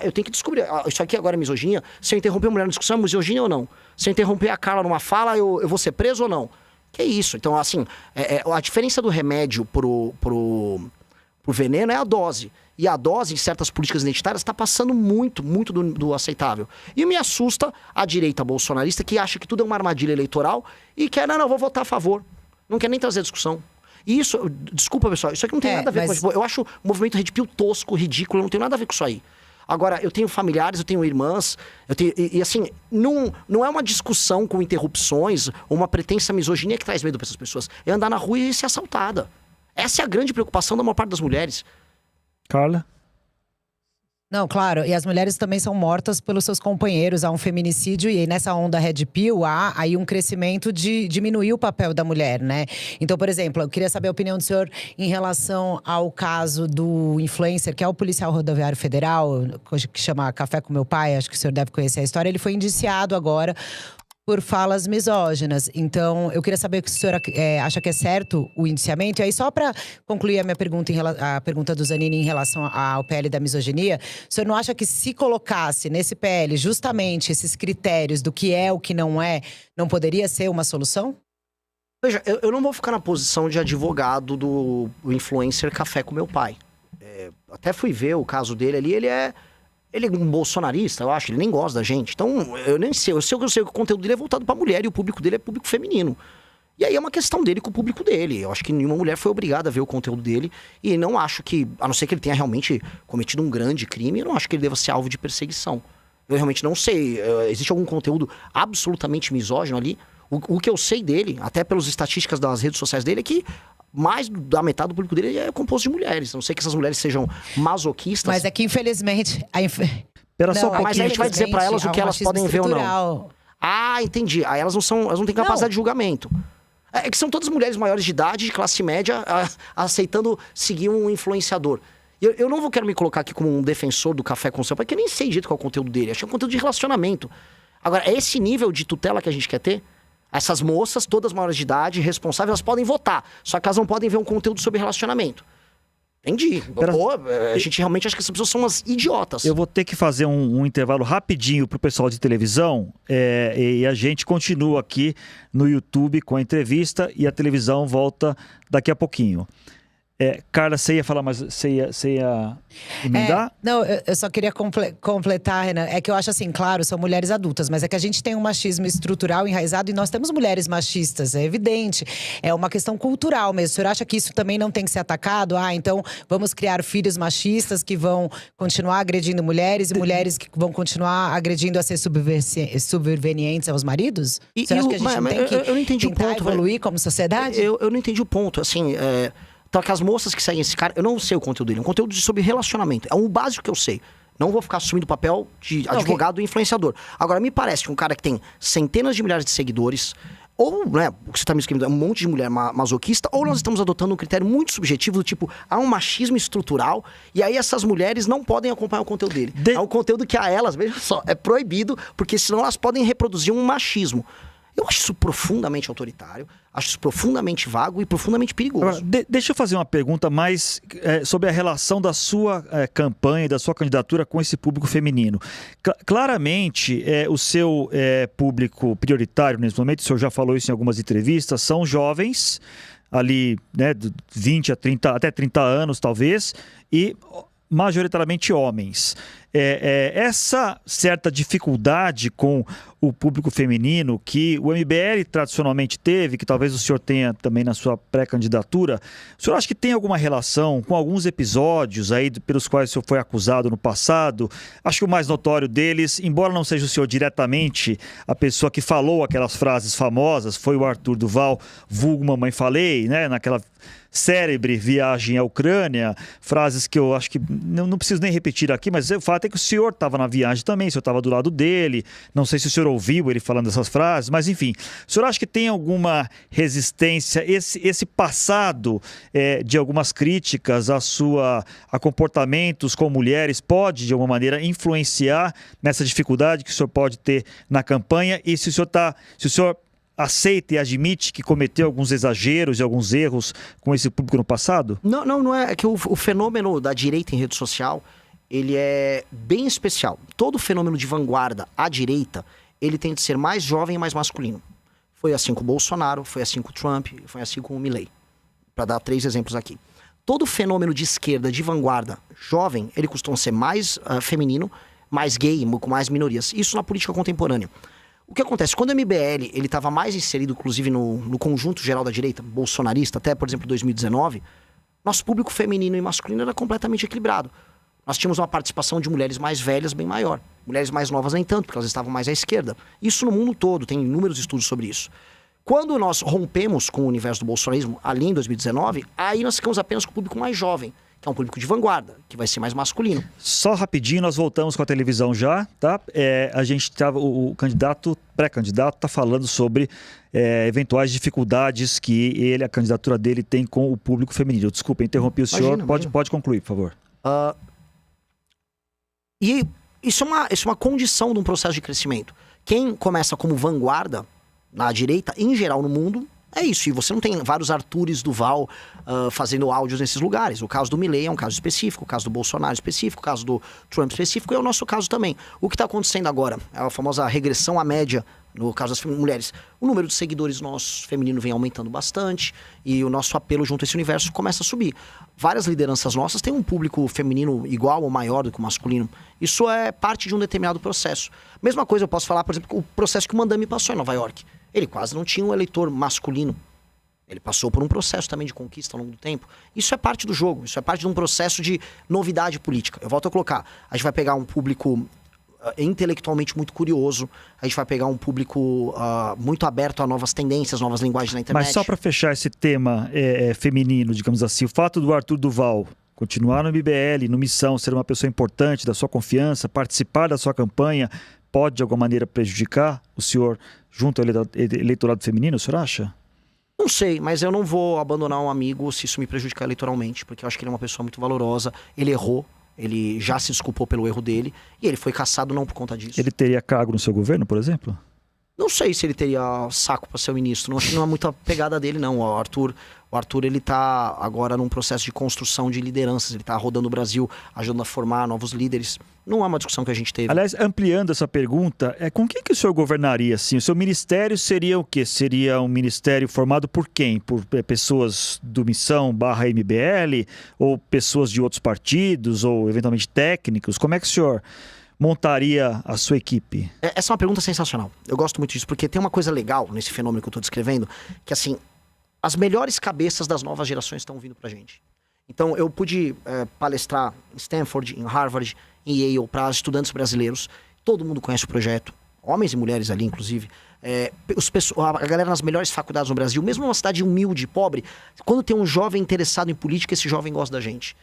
eu tenho que descobrir, isso aqui agora é misoginia, se eu interromper a mulher na discussão, é misoginia ou não? Se eu interromper a Carla numa fala, eu vou ser preso ou não? Que isso? Então, assim, a diferença do remédio pro veneno é a dose. E a dose, em certas políticas identitárias, está passando muito do aceitável. E me assusta a direita bolsonarista que acha que tudo é uma armadilha eleitoral e quer, não, vou votar a favor. Não quer nem trazer discussão. E isso, desculpa pessoal, isso aqui não tem nada a ver com isso. Eu acho o movimento Red Pill tosco, ridículo, eu não tenho nada a ver com isso aí. Agora, eu tenho familiares, eu tenho irmãs, e assim, não é uma discussão com interrupções ou uma pretensa misoginia que traz medo para essas pessoas. É andar na rua e ser assaltada. Essa é a grande preocupação da maior parte das mulheres. Carla? Não, claro, e as mulheres também são mortas pelos seus companheiros, há um feminicídio e nessa onda Red Pill há aí um crescimento de diminuir o papel da mulher, né? Então, por exemplo, eu queria saber a opinião do senhor em relação ao caso do influencer, que é o policial rodoviário federal, que chama Café com Meu Pai, acho que o senhor deve conhecer a história, ele foi indiciado agora por falas misóginas. Então, eu queria saber se o senhor acha que é certo o indiciamento. E aí, só para concluir a minha pergunta, a pergunta do Zanini em relação ao PL da misoginia, o senhor não acha que se colocasse nesse PL justamente esses critérios do que é o que não é, não poderia ser uma solução? Veja, eu não vou ficar na posição de advogado do influencer Café com Meu Pai. Até fui ver o caso dele ali, ele é um bolsonarista, eu acho, ele nem gosta da gente. Então, eu nem sei, eu sei que o conteúdo dele é voltado pra mulher e o público dele é público feminino. E aí é uma questão dele com o público dele. Eu acho que nenhuma mulher foi obrigada a ver o conteúdo dele. E não acho que, a não ser que ele tenha realmente cometido um grande crime, eu não acho que ele deva ser alvo de perseguição. Eu realmente não sei. Existe algum conteúdo absolutamente misógino ali? O que eu sei dele, até pelas estatísticas das redes sociais dele, é que mais da metade do público dele é composto de mulheres. A não sei que essas mulheres sejam masoquistas. Mas é que, infelizmente… Espera só um pouquinho. Mas a gente vai dizer pra elas o que elas podem ver ou não. Ah, entendi. Aí elas não têm capacidade de julgamento. É que são todas mulheres maiores de idade, de classe média, aceitando seguir um influenciador. Eu não quero me colocar aqui como um defensor do Café com Seu Pai, porque eu nem sei direito qual é o conteúdo dele. Acho que é um conteúdo de relacionamento. Agora, é esse nível de tutela que a gente quer ter? Essas moças, todas maiores de idade, responsáveis, elas podem votar. Só que elas não podem ver um conteúdo sobre relacionamento. Entendi. Pô, a gente realmente acha que essas pessoas são umas idiotas. Eu vou ter que fazer um intervalo rapidinho pro pessoal de televisão. E a gente continua aqui no YouTube com a entrevista e a televisão volta daqui a pouquinho. Carla, você ia falar, mas você ia emendar? Não, eu só queria completar, Renan. É que eu acho assim, claro, são mulheres adultas, mas é que a gente tem um machismo estrutural enraizado e nós temos mulheres machistas, é evidente. É uma questão cultural mesmo. O senhor acha que isso também não tem que ser atacado? Então vamos criar filhos machistas que vão continuar agredindo mulheres e mulheres que vão continuar agredindo a ser subservientes aos maridos? O senhor acha que a gente não tem que eu não entendi tentar o ponto, evoluir como sociedade? Eu não entendi o ponto, assim… Então, que as moças que seguem esse cara, eu não sei o conteúdo dele. É um conteúdo sobre relacionamento. É um básico que eu sei. Não vou ficar assumindo o papel de advogado e influenciador. Agora, me parece que um cara que tem centenas de milhares de seguidores, ou, né, o que você está me escrevendo é um monte de mulher masoquista, ou nós estamos adotando um critério muito subjetivo do tipo, há um machismo estrutural, e aí essas mulheres não podem acompanhar o conteúdo dele. É um conteúdo que a elas, veja só, é proibido, porque senão elas podem reproduzir um machismo. Eu acho isso profundamente autoritário, acho isso profundamente vago e profundamente perigoso. Agora, deixa eu fazer uma pergunta mais sobre a relação da sua campanha, da sua candidatura com esse público feminino. Claramente, o seu público prioritário nesse momento, o senhor já falou isso em algumas entrevistas, são jovens, ali, né, de 20 a 30, até 30 anos talvez, e majoritariamente homens. Essa certa dificuldade com o público feminino que o MBL tradicionalmente teve, que talvez o senhor tenha também na sua pré-candidatura, o senhor acha que tem alguma relação com alguns episódios aí pelos quais o senhor foi acusado no passado? Acho que o mais notório deles, embora não seja o senhor diretamente a pessoa que falou aquelas frases famosas, foi o Arthur Duval, vulgo Mamãe Falei, né, naquela célebre viagem à Ucrânia, frases que eu acho que não preciso nem repetir aqui, mas o fato é que o senhor estava na viagem também, o senhor estava do lado dele, não sei se o senhor ouviu ele falando essas frases, mas enfim, o senhor acha que tem alguma resistência, esse passado de algumas críticas a comportamentos com mulheres pode, de alguma maneira, influenciar nessa dificuldade que o senhor pode ter na campanha, e se o senhor aceita e admite que cometeu alguns exageros e alguns erros com esse público no passado? Não é. É que o fenômeno da direita em rede social, ele é bem especial. Todo fenômeno de vanguarda à direita, ele tem de ser mais jovem e mais masculino. Foi assim com o Bolsonaro, foi assim com o Trump, foi assim com o Milei. Para dar 3 exemplos aqui. Todo fenômeno de esquerda, de vanguarda, jovem, ele costuma ser mais feminino, mais gay, com mais minorias. Isso na política contemporânea. O que acontece? Quando o MBL ele estava mais inserido, inclusive, no conjunto geral da direita, bolsonarista, até, por exemplo, 2019, nosso público feminino e masculino era completamente equilibrado. Nós tínhamos uma participação de mulheres mais velhas bem maior. Mulheres mais novas nem tanto, porque elas estavam mais à esquerda. Isso no mundo todo, tem inúmeros estudos sobre isso. Quando nós rompemos com o universo do bolsonarismo, ali em 2019, aí nós ficamos apenas com o público mais jovem, que é um público de vanguarda, que vai ser mais masculino. Só rapidinho, nós voltamos com a televisão já, tá? A gente tava, o pré-candidato está falando sobre eventuais dificuldades que a candidatura dele tem com o público feminino. Desculpa, interrompi o senhor. Pode concluir, por favor. E isso é uma condição de um processo de crescimento. Quem começa como vanguarda na direita, em geral no mundo, é isso. E você não tem vários Artures Duval fazendo áudios nesses lugares. O caso do Milei é um caso específico, o caso do Bolsonaro específico, o caso do Trump específico, e é o nosso caso também. O que está acontecendo agora é a famosa regressão à média, no caso das mulheres. O número de seguidores nossos feminino vem aumentando bastante e o nosso apelo junto a esse universo começa a subir. Várias lideranças nossas têm um público feminino igual ou maior do que o masculino. Isso é parte de um determinado processo. Mesma coisa eu posso falar, por exemplo, o processo que o Mandami passou em Nova York. Ele quase não tinha um eleitor masculino. Ele passou por um processo também de conquista ao longo do tempo. Isso é parte do jogo, isso é parte de um processo de novidade política. Eu volto a colocar, a gente vai pegar um público intelectualmente muito curioso, a gente vai pegar um público muito aberto a novas tendências, novas linguagens na internet. Mas só para fechar esse tema feminino, digamos assim, o fato do Arthur Duval continuar no MBL, no Missão, ser uma pessoa importante, da sua confiança, participar da sua campanha, pode de alguma maneira prejudicar o senhor junto ao eleitorado feminino, o senhor acha? Não sei, mas eu não vou abandonar um amigo se isso me prejudicar eleitoralmente, porque eu acho que ele é uma pessoa muito valorosa, ele errou, ele já se desculpou pelo erro dele, e ele foi caçado não por conta disso. Ele teria cargo no seu governo, por exemplo? Não sei se ele teria saco para ser o ministro, não acho que não é muita pegada dele não. O Arthur ele tá agora num processo de construção de lideranças, ele tá rodando o Brasil, ajudando a formar novos líderes. Não é uma discussão que a gente teve. Aliás, ampliando essa pergunta, com quem que o senhor governaria assim? O seu ministério seria o quê? Seria um ministério formado por quem? Por pessoas do Missão/MBL? Ou pessoas de outros partidos? Ou eventualmente técnicos? Como é que o senhor montaria a sua equipe? Essa é uma pergunta sensacional. Eu gosto muito disso, porque tem uma coisa legal nesse fenômeno que eu estou descrevendo, que assim, as melhores cabeças das novas gerações estão vindo pra gente. Então eu pude palestrar em Stanford, em Harvard, em Yale, para estudantes brasileiros. Todo mundo conhece o projeto, homens e mulheres ali, inclusive. A galera nas melhores faculdades no Brasil, mesmo numa cidade humilde, pobre, quando tem um jovem interessado em política, esse jovem gosta da gente.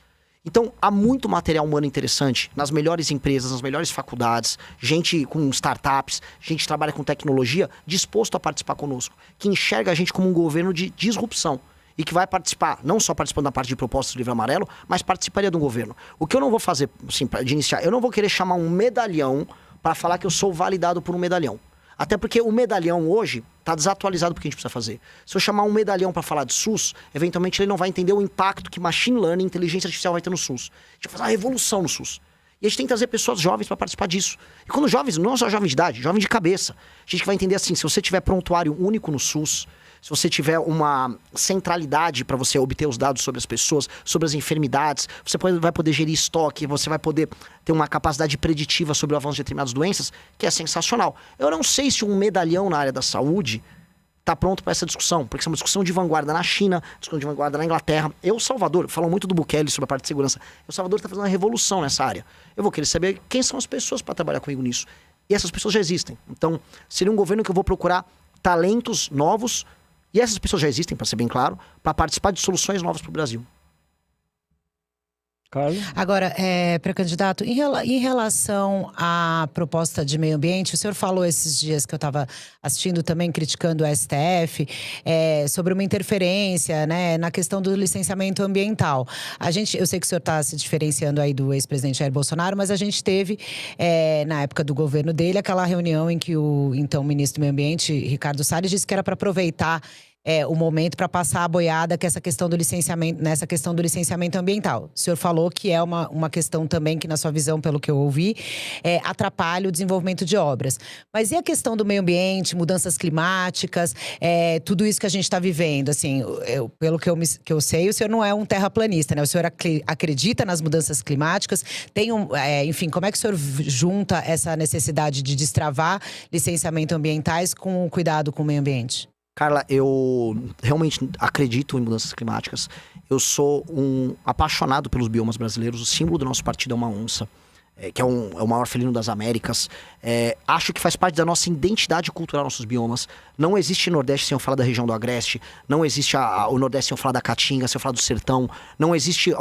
Então, há muito material humano interessante nas melhores empresas, nas melhores faculdades, gente com startups, gente que trabalha com tecnologia, disposto a participar conosco, que enxerga a gente como um governo de disrupção e que vai participar, não só participando da parte de propostas do Livro Amarelo, mas participaria do governo. O que eu não vou fazer, assim, de iniciar, eu não vou querer chamar um medalhão para falar que eu sou validado por um medalhão. Até porque o medalhão hoje está desatualizado do que a gente precisa fazer. Se eu chamar um medalhão para falar de SUS, eventualmente ele não vai entender o impacto que machine learning, inteligência artificial vai ter no SUS. A gente vai fazer uma revolução no SUS. E a gente tem que trazer pessoas jovens para participar disso. E quando jovens, não só jovem de idade, jovem de cabeça. A gente vai entender assim, se você tiver prontuário único no SUS, se você tiver uma centralidade para você obter os dados sobre as pessoas, sobre as enfermidades, você vai poder gerir estoque, você vai poder ter uma capacidade preditiva sobre o avanço de determinadas doenças, que é sensacional. Eu não sei se um medalhão na área da saúde está pronto para essa discussão, porque isso é uma discussão de vanguarda na China, discussão de vanguarda na Inglaterra. Salvador, falam muito do Bukele sobre a parte de segurança. Salvador está fazendo uma revolução nessa área. Eu vou querer saber quem são as pessoas para trabalhar comigo nisso. E essas pessoas já existem. Então, seria um governo que eu vou procurar talentos novos, E essas pessoas já existem, para ser bem claro, para participar de soluções novas para o Brasil. Carlos? Agora, pré-candidato, em relação à proposta de meio ambiente, o senhor falou esses dias que eu estava assistindo também, criticando o STF, sobre uma interferência, né, na questão do licenciamento ambiental. Eu sei que o senhor está se diferenciando aí do ex-presidente Jair Bolsonaro, mas a gente teve, na época do governo dele, aquela reunião em que o então ministro do Meio Ambiente, Ricardo Salles, disse que era para aproveitar o momento para passar a boiada que essa questão do licenciamento, nessa questão do licenciamento ambiental. O senhor falou que é uma questão também que, na sua visão, pelo que eu ouvi, atrapalha o desenvolvimento de obras. Mas e a questão do meio ambiente, mudanças climáticas, tudo isso que a gente está vivendo? Assim, pelo que eu sei, o senhor não é um terraplanista, né? O senhor acredita nas mudanças climáticas? Enfim, como é que o senhor junta essa necessidade de destravar licenciamento ambientais com o cuidado com o meio ambiente? Carla, eu realmente acredito em mudanças climáticas. Eu sou um apaixonado pelos biomas brasileiros. O símbolo do nosso partido é uma onça, que é o maior felino das Américas. Acho que faz parte da nossa identidade cultural, nossos biomas. Não existe Nordeste sem eu falar da região do Agreste. Não existe o Nordeste sem eu falar da Caatinga, sem eu falar do Sertão. Não existe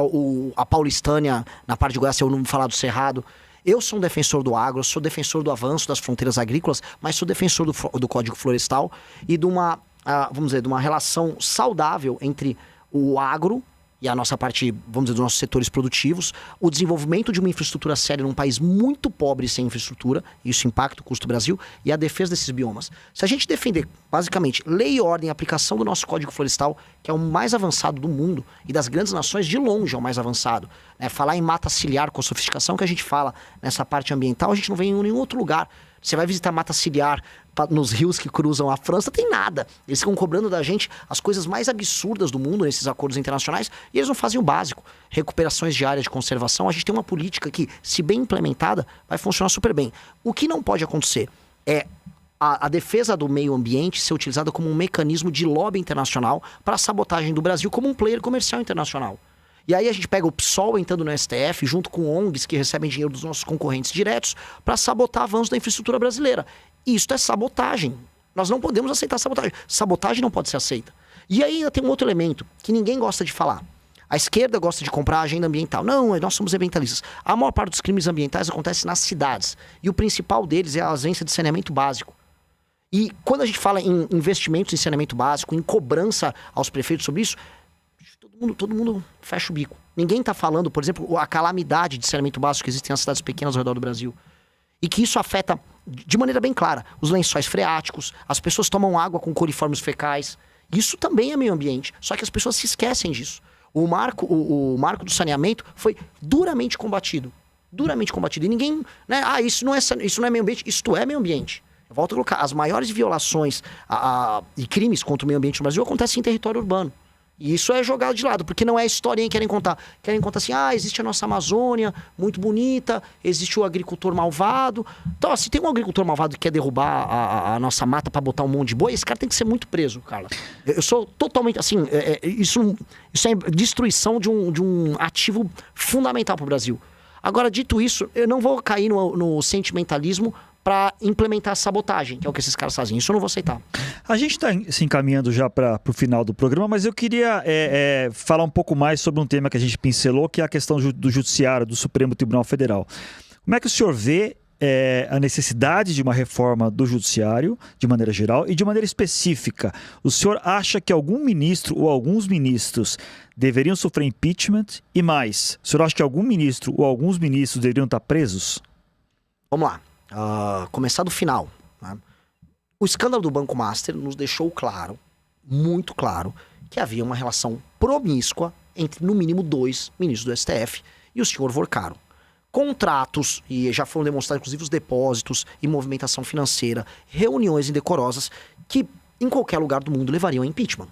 a Paulistânia, na parte de Goiás, sem eu não falar do Cerrado. Eu sou um defensor do agro, sou defensor do avanço das fronteiras agrícolas, mas sou defensor do Código Florestal e de uma relação saudável entre o agro e a nossa parte, vamos dizer, dos nossos setores produtivos, o desenvolvimento de uma infraestrutura séria num país muito pobre sem infraestrutura, isso impacta o custo do Brasil, e a defesa desses biomas. Se a gente defender, basicamente, lei e ordem, a aplicação do nosso Código Florestal, que é o mais avançado do mundo, e das grandes nações, de longe é o mais avançado, falar em mata ciliar, com a sofisticação que a gente fala nessa parte ambiental, a gente não vê em nenhum outro lugar. Você vai visitar mata ciliar nos rios que cruzam a França, tem nada. Eles ficam cobrando da gente as coisas mais absurdas do mundo nesses acordos internacionais e eles não fazem o básico. Recuperações de área de conservação, a gente tem uma política que, se bem implementada, vai funcionar super bem. O que não pode acontecer é a defesa do meio ambiente ser utilizada como um mecanismo de lobby internacional para a sabotagem do Brasil como um player comercial internacional. E aí a gente pega o PSOL entrando no STF, junto com ONGs que recebem dinheiro dos nossos concorrentes diretos, para sabotar avanços da infraestrutura brasileira. E isso é sabotagem. Nós não podemos aceitar sabotagem. Sabotagem não pode ser aceita. E aí ainda tem um outro elemento que ninguém gosta de falar. A esquerda gosta de comprar a agenda ambiental. Não, nós somos ambientalistas. A maior parte dos crimes ambientais acontece nas cidades. E o principal deles é a ausência de saneamento básico. E quando a gente fala em investimentos em saneamento básico, em cobrança aos prefeitos sobre isso, todo mundo fecha o bico. Ninguém está falando, por exemplo, a calamidade de saneamento básico que existe nas cidades pequenas ao redor do Brasil. E que isso afeta, de maneira bem clara, os lençóis freáticos, as pessoas tomam água com coliformes fecais. Isso também é meio ambiente, só que as pessoas se esquecem disso. O marco do saneamento foi duramente combatido. Duramente combatido. E ninguém... isso não é meio ambiente. Isto é meio ambiente. Eu volto a colocar, as maiores violações e crimes contra o meio ambiente no Brasil acontecem em território urbano. E isso é jogado de lado, porque não é a historinha que querem contar. Querem contar assim, existe a nossa Amazônia, muito bonita, existe o agricultor malvado. Então, se tem um agricultor malvado que quer derrubar a nossa mata para botar um monte de boi, esse cara tem que ser muito preso, Carla. Eu sou totalmente, assim, isso é destruição de um ativo fundamental para o Brasil. Agora, dito isso, eu não vou cair no sentimentalismo para implementar a sabotagem, que é o que esses caras fazem. Isso eu não vou aceitar. A gente está se encaminhando já para o final do programa, mas eu queria falar um pouco mais sobre um tema que a gente pincelou, que é a questão do Judiciário, do Supremo Tribunal Federal. Como é que o senhor vê a necessidade de uma reforma do Judiciário, de maneira geral, e de maneira específica? O senhor acha que algum ministro ou alguns ministros deveriam sofrer impeachment? E mais, o senhor acha que algum ministro ou alguns ministros deveriam estar presos? Vamos lá. Começar do final. Né? O escândalo do Banco Master nos deixou claro, muito claro, que havia uma relação promíscua entre, no mínimo, 2 ministros do STF e o senhor Vorcaro. Contratos, e já foram demonstrados, inclusive, os depósitos e movimentação financeira, reuniões indecorosas que, em qualquer lugar do mundo, levariam a impeachment.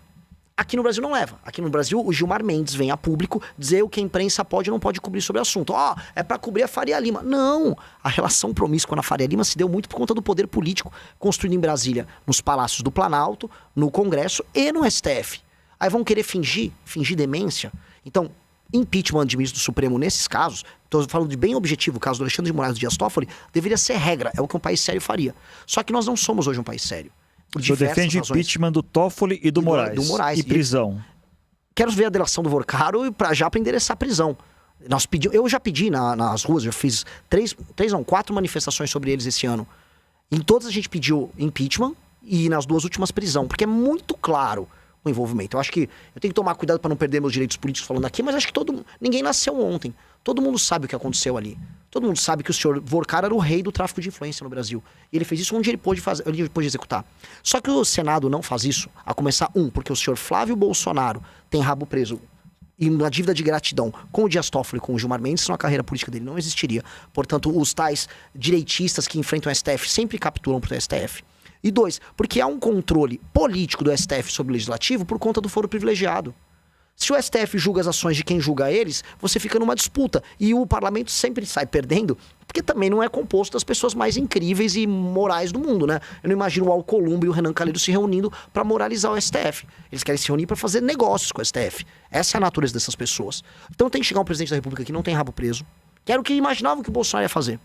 Aqui no Brasil não leva. Aqui no Brasil, o Gilmar Mendes vem a público dizer o que a imprensa pode ou não pode cobrir sobre o assunto. É para cobrir a Faria Lima. Não! A relação promíscua na Faria Lima se deu muito por conta do poder político construído em Brasília, nos palácios do Planalto, no Congresso e no STF. Aí vão querer fingir demência. Então, impeachment de ministro do Supremo nesses casos, estou falando de bem objetivo, o caso do Alexandre de Moraes e do Dias Toffoli, deveria ser regra, é o que um país sério faria. Só que nós não somos hoje um país sério. O senhor defende razões. impeachment do Toffoli e do Moraes. Do Moraes. E prisão. Quero ver a delação do Vorcaro já para endereçar a prisão. Eu já pedi nas ruas, já fiz 4 manifestações sobre eles esse ano. Em todas a gente pediu impeachment e nas 2 últimas prisão, porque é muito claro o envolvimento. Eu acho que eu tenho que tomar cuidado para não perder meus direitos políticos falando aqui, mas acho que ninguém nasceu ontem. Todo mundo sabe o que aconteceu ali. Todo mundo sabe que o senhor Vorcaro era o rei do tráfico de influência no Brasil. E ele fez isso onde ele pôde executar. Só que o Senado não faz isso, a começar, porque o senhor Flávio Bolsonaro tem rabo preso e uma dívida de gratidão com o Dias Toffoli e com o Gilmar Mendes, senão a carreira política dele não existiria. Portanto, os tais direitistas que enfrentam o STF sempre capturam pro STF. E 2, porque há um controle político do STF sobre o legislativo por conta do foro privilegiado. Se o STF julga as ações de quem julga eles, você fica numa disputa. E o parlamento sempre sai perdendo, porque também não é composto das pessoas mais incríveis e morais do mundo, né? Eu não imagino o Alcolumbre e o Renan Calheiros se reunindo para moralizar o STF. Eles querem se reunir para fazer negócios com o STF. Essa é a natureza dessas pessoas. Então tem que chegar um presidente da República que não tem rabo preso, que era o que imaginavam que o Bolsonaro ia fazer.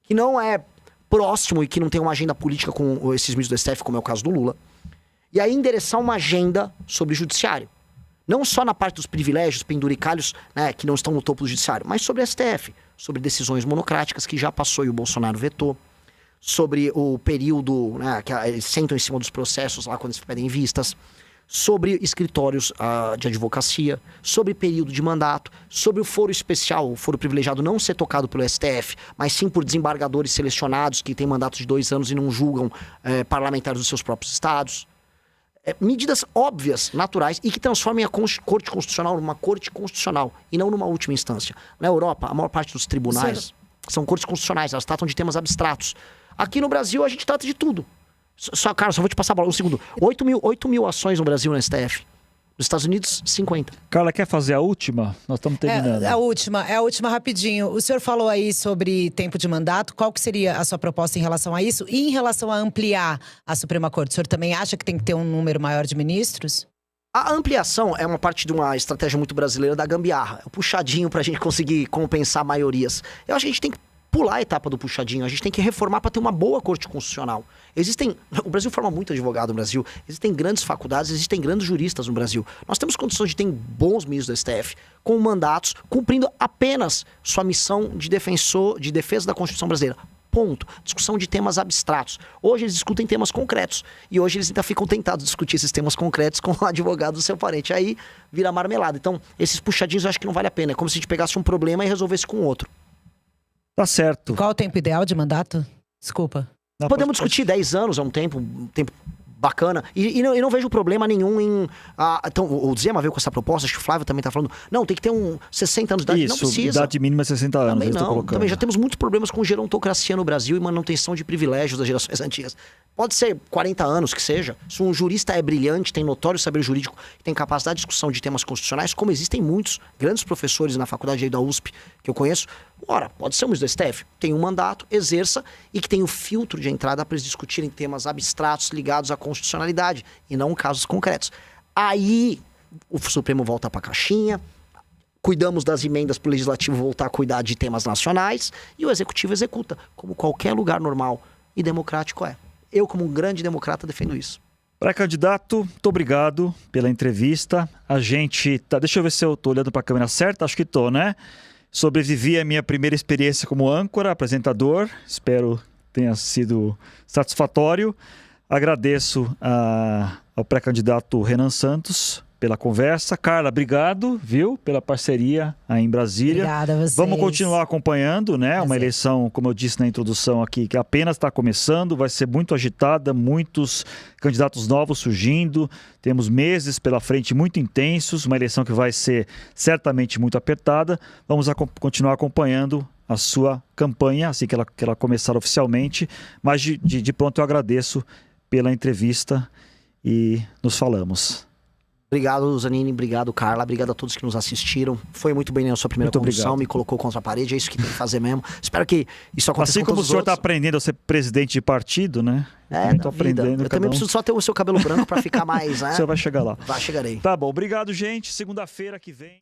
Que não é próximo e que não tem uma agenda política com esses ministros do STF, como é o caso do Lula. E aí endereçar uma agenda sobre o judiciário. Não só na parte dos privilégios, penduricalhos, né, que não estão no topo do judiciário, mas sobre o STF, sobre decisões monocráticas que já passou e o Bolsonaro vetou, sobre o período, né, que eles sentam em cima dos processos lá quando eles pedem vistas, sobre escritórios de advocacia, sobre período de mandato, sobre o foro especial, o foro privilegiado não ser tocado pelo STF, mas sim por desembargadores selecionados que têm mandatos de 2 anos e não julgam parlamentares dos seus próprios estados. Medidas óbvias, naturais, e que transformem a Corte Constitucional numa Corte Constitucional e não numa última instância. Na Europa, a maior parte dos tribunais são cortes constitucionais, elas tratam de temas abstratos. Aqui no Brasil, a gente trata de tudo. Cara, só vou te passar a bola. Um segundo. 8 mil ações no Brasil no STF. Nos Estados Unidos, 50. Carla, quer fazer a última? Nós estamos terminando. É a última rapidinho. O senhor falou aí sobre tempo de mandato. Qual que seria a sua proposta em relação a isso? E em relação a ampliar a Suprema Corte? O senhor também acha que tem que ter um número maior de ministros? A ampliação é uma parte de uma estratégia muito brasileira da gambiarra. É o puxadinho pra gente conseguir compensar maiorias. Eu acho que a gente tem que pular a etapa do puxadinho. A gente tem que reformar para ter uma boa Corte Constitucional. O Brasil forma muito advogado no Brasil. Existem grandes faculdades, existem grandes juristas no Brasil. Nós temos condições de ter bons ministros do STF, com mandatos, cumprindo apenas sua missão de defesa da Constituição brasileira. Ponto. Discussão de temas abstratos. Hoje eles discutem temas concretos. E hoje eles ainda ficam tentados discutir esses temas concretos com o advogado do seu parente. Aí vira marmelada. Então, esses puxadinhos eu acho que não vale a pena. É como se a gente pegasse um problema e resolvesse com outro. Tá certo. Qual o tempo ideal de mandato? Desculpa. Podemos discutir 10 anos, é um tempo bacana. E não vejo problema nenhum em... então, o Zema veio com essa proposta, acho que o Flávio também tá falando. Não, tem que ter 60 anos de idade. Isso, não precisa. idade mínima é 60 anos. Também não. Também já temos muitos problemas com gerontocracia no Brasil e manutenção de privilégios das gerações antigas. Pode ser 40 anos que seja. Se um jurista é brilhante, tem notório saber jurídico, tem capacidade de discussão de temas constitucionais, como existem muitos grandes professores na faculdade aí da USP que eu conheço, pode ser um ministro do STF. Tem um mandato, exerça, e que tem o filtro de entrada para eles discutirem temas abstratos ligados à constitucionalidade e não casos concretos. Aí o Supremo volta para a caixinha, cuidamos das emendas para o Legislativo voltar a cuidar de temas nacionais e o Executivo executa, como qualquer lugar normal e democrático é. Eu, como um grande democrata, defendo isso. Pré-candidato, muito obrigado pela entrevista. A gente tá... Deixa eu ver se eu tô olhando para a câmera certa. Acho que tô, né? Sobrevivi à minha primeira experiência como âncora, apresentador. Espero tenha sido satisfatório. Agradeço ao pré-candidato Renan Santos pela conversa. Carla, obrigado, viu, pela parceria aí em Brasília. Obrigada a vocês. Vamos continuar acompanhando, né? Uma eleição, como eu disse na introdução aqui, que apenas está começando, vai ser muito agitada, muitos candidatos novos surgindo, temos meses pela frente muito intensos, uma eleição que vai ser certamente muito apertada. Vamos continuar acompanhando a sua campanha, assim que ela começar oficialmente, mas de pronto eu agradeço pela entrevista e nos falamos. Obrigado, Zanini. Obrigado, Carla. Obrigado a todos que nos assistiram. Foi muito bem na sua primeira condução. Me colocou contra a parede. É isso que tem que fazer mesmo. Espero que isso aconteça assim com todos os outros. Assim como o senhor está aprendendo a ser presidente de partido, né? Tô aprendendo. Eu também preciso só ter o seu cabelo branco para ficar mais... O senhor vai chegar lá. Chegarei. Tá bom. Obrigado, gente. Segunda-feira que vem...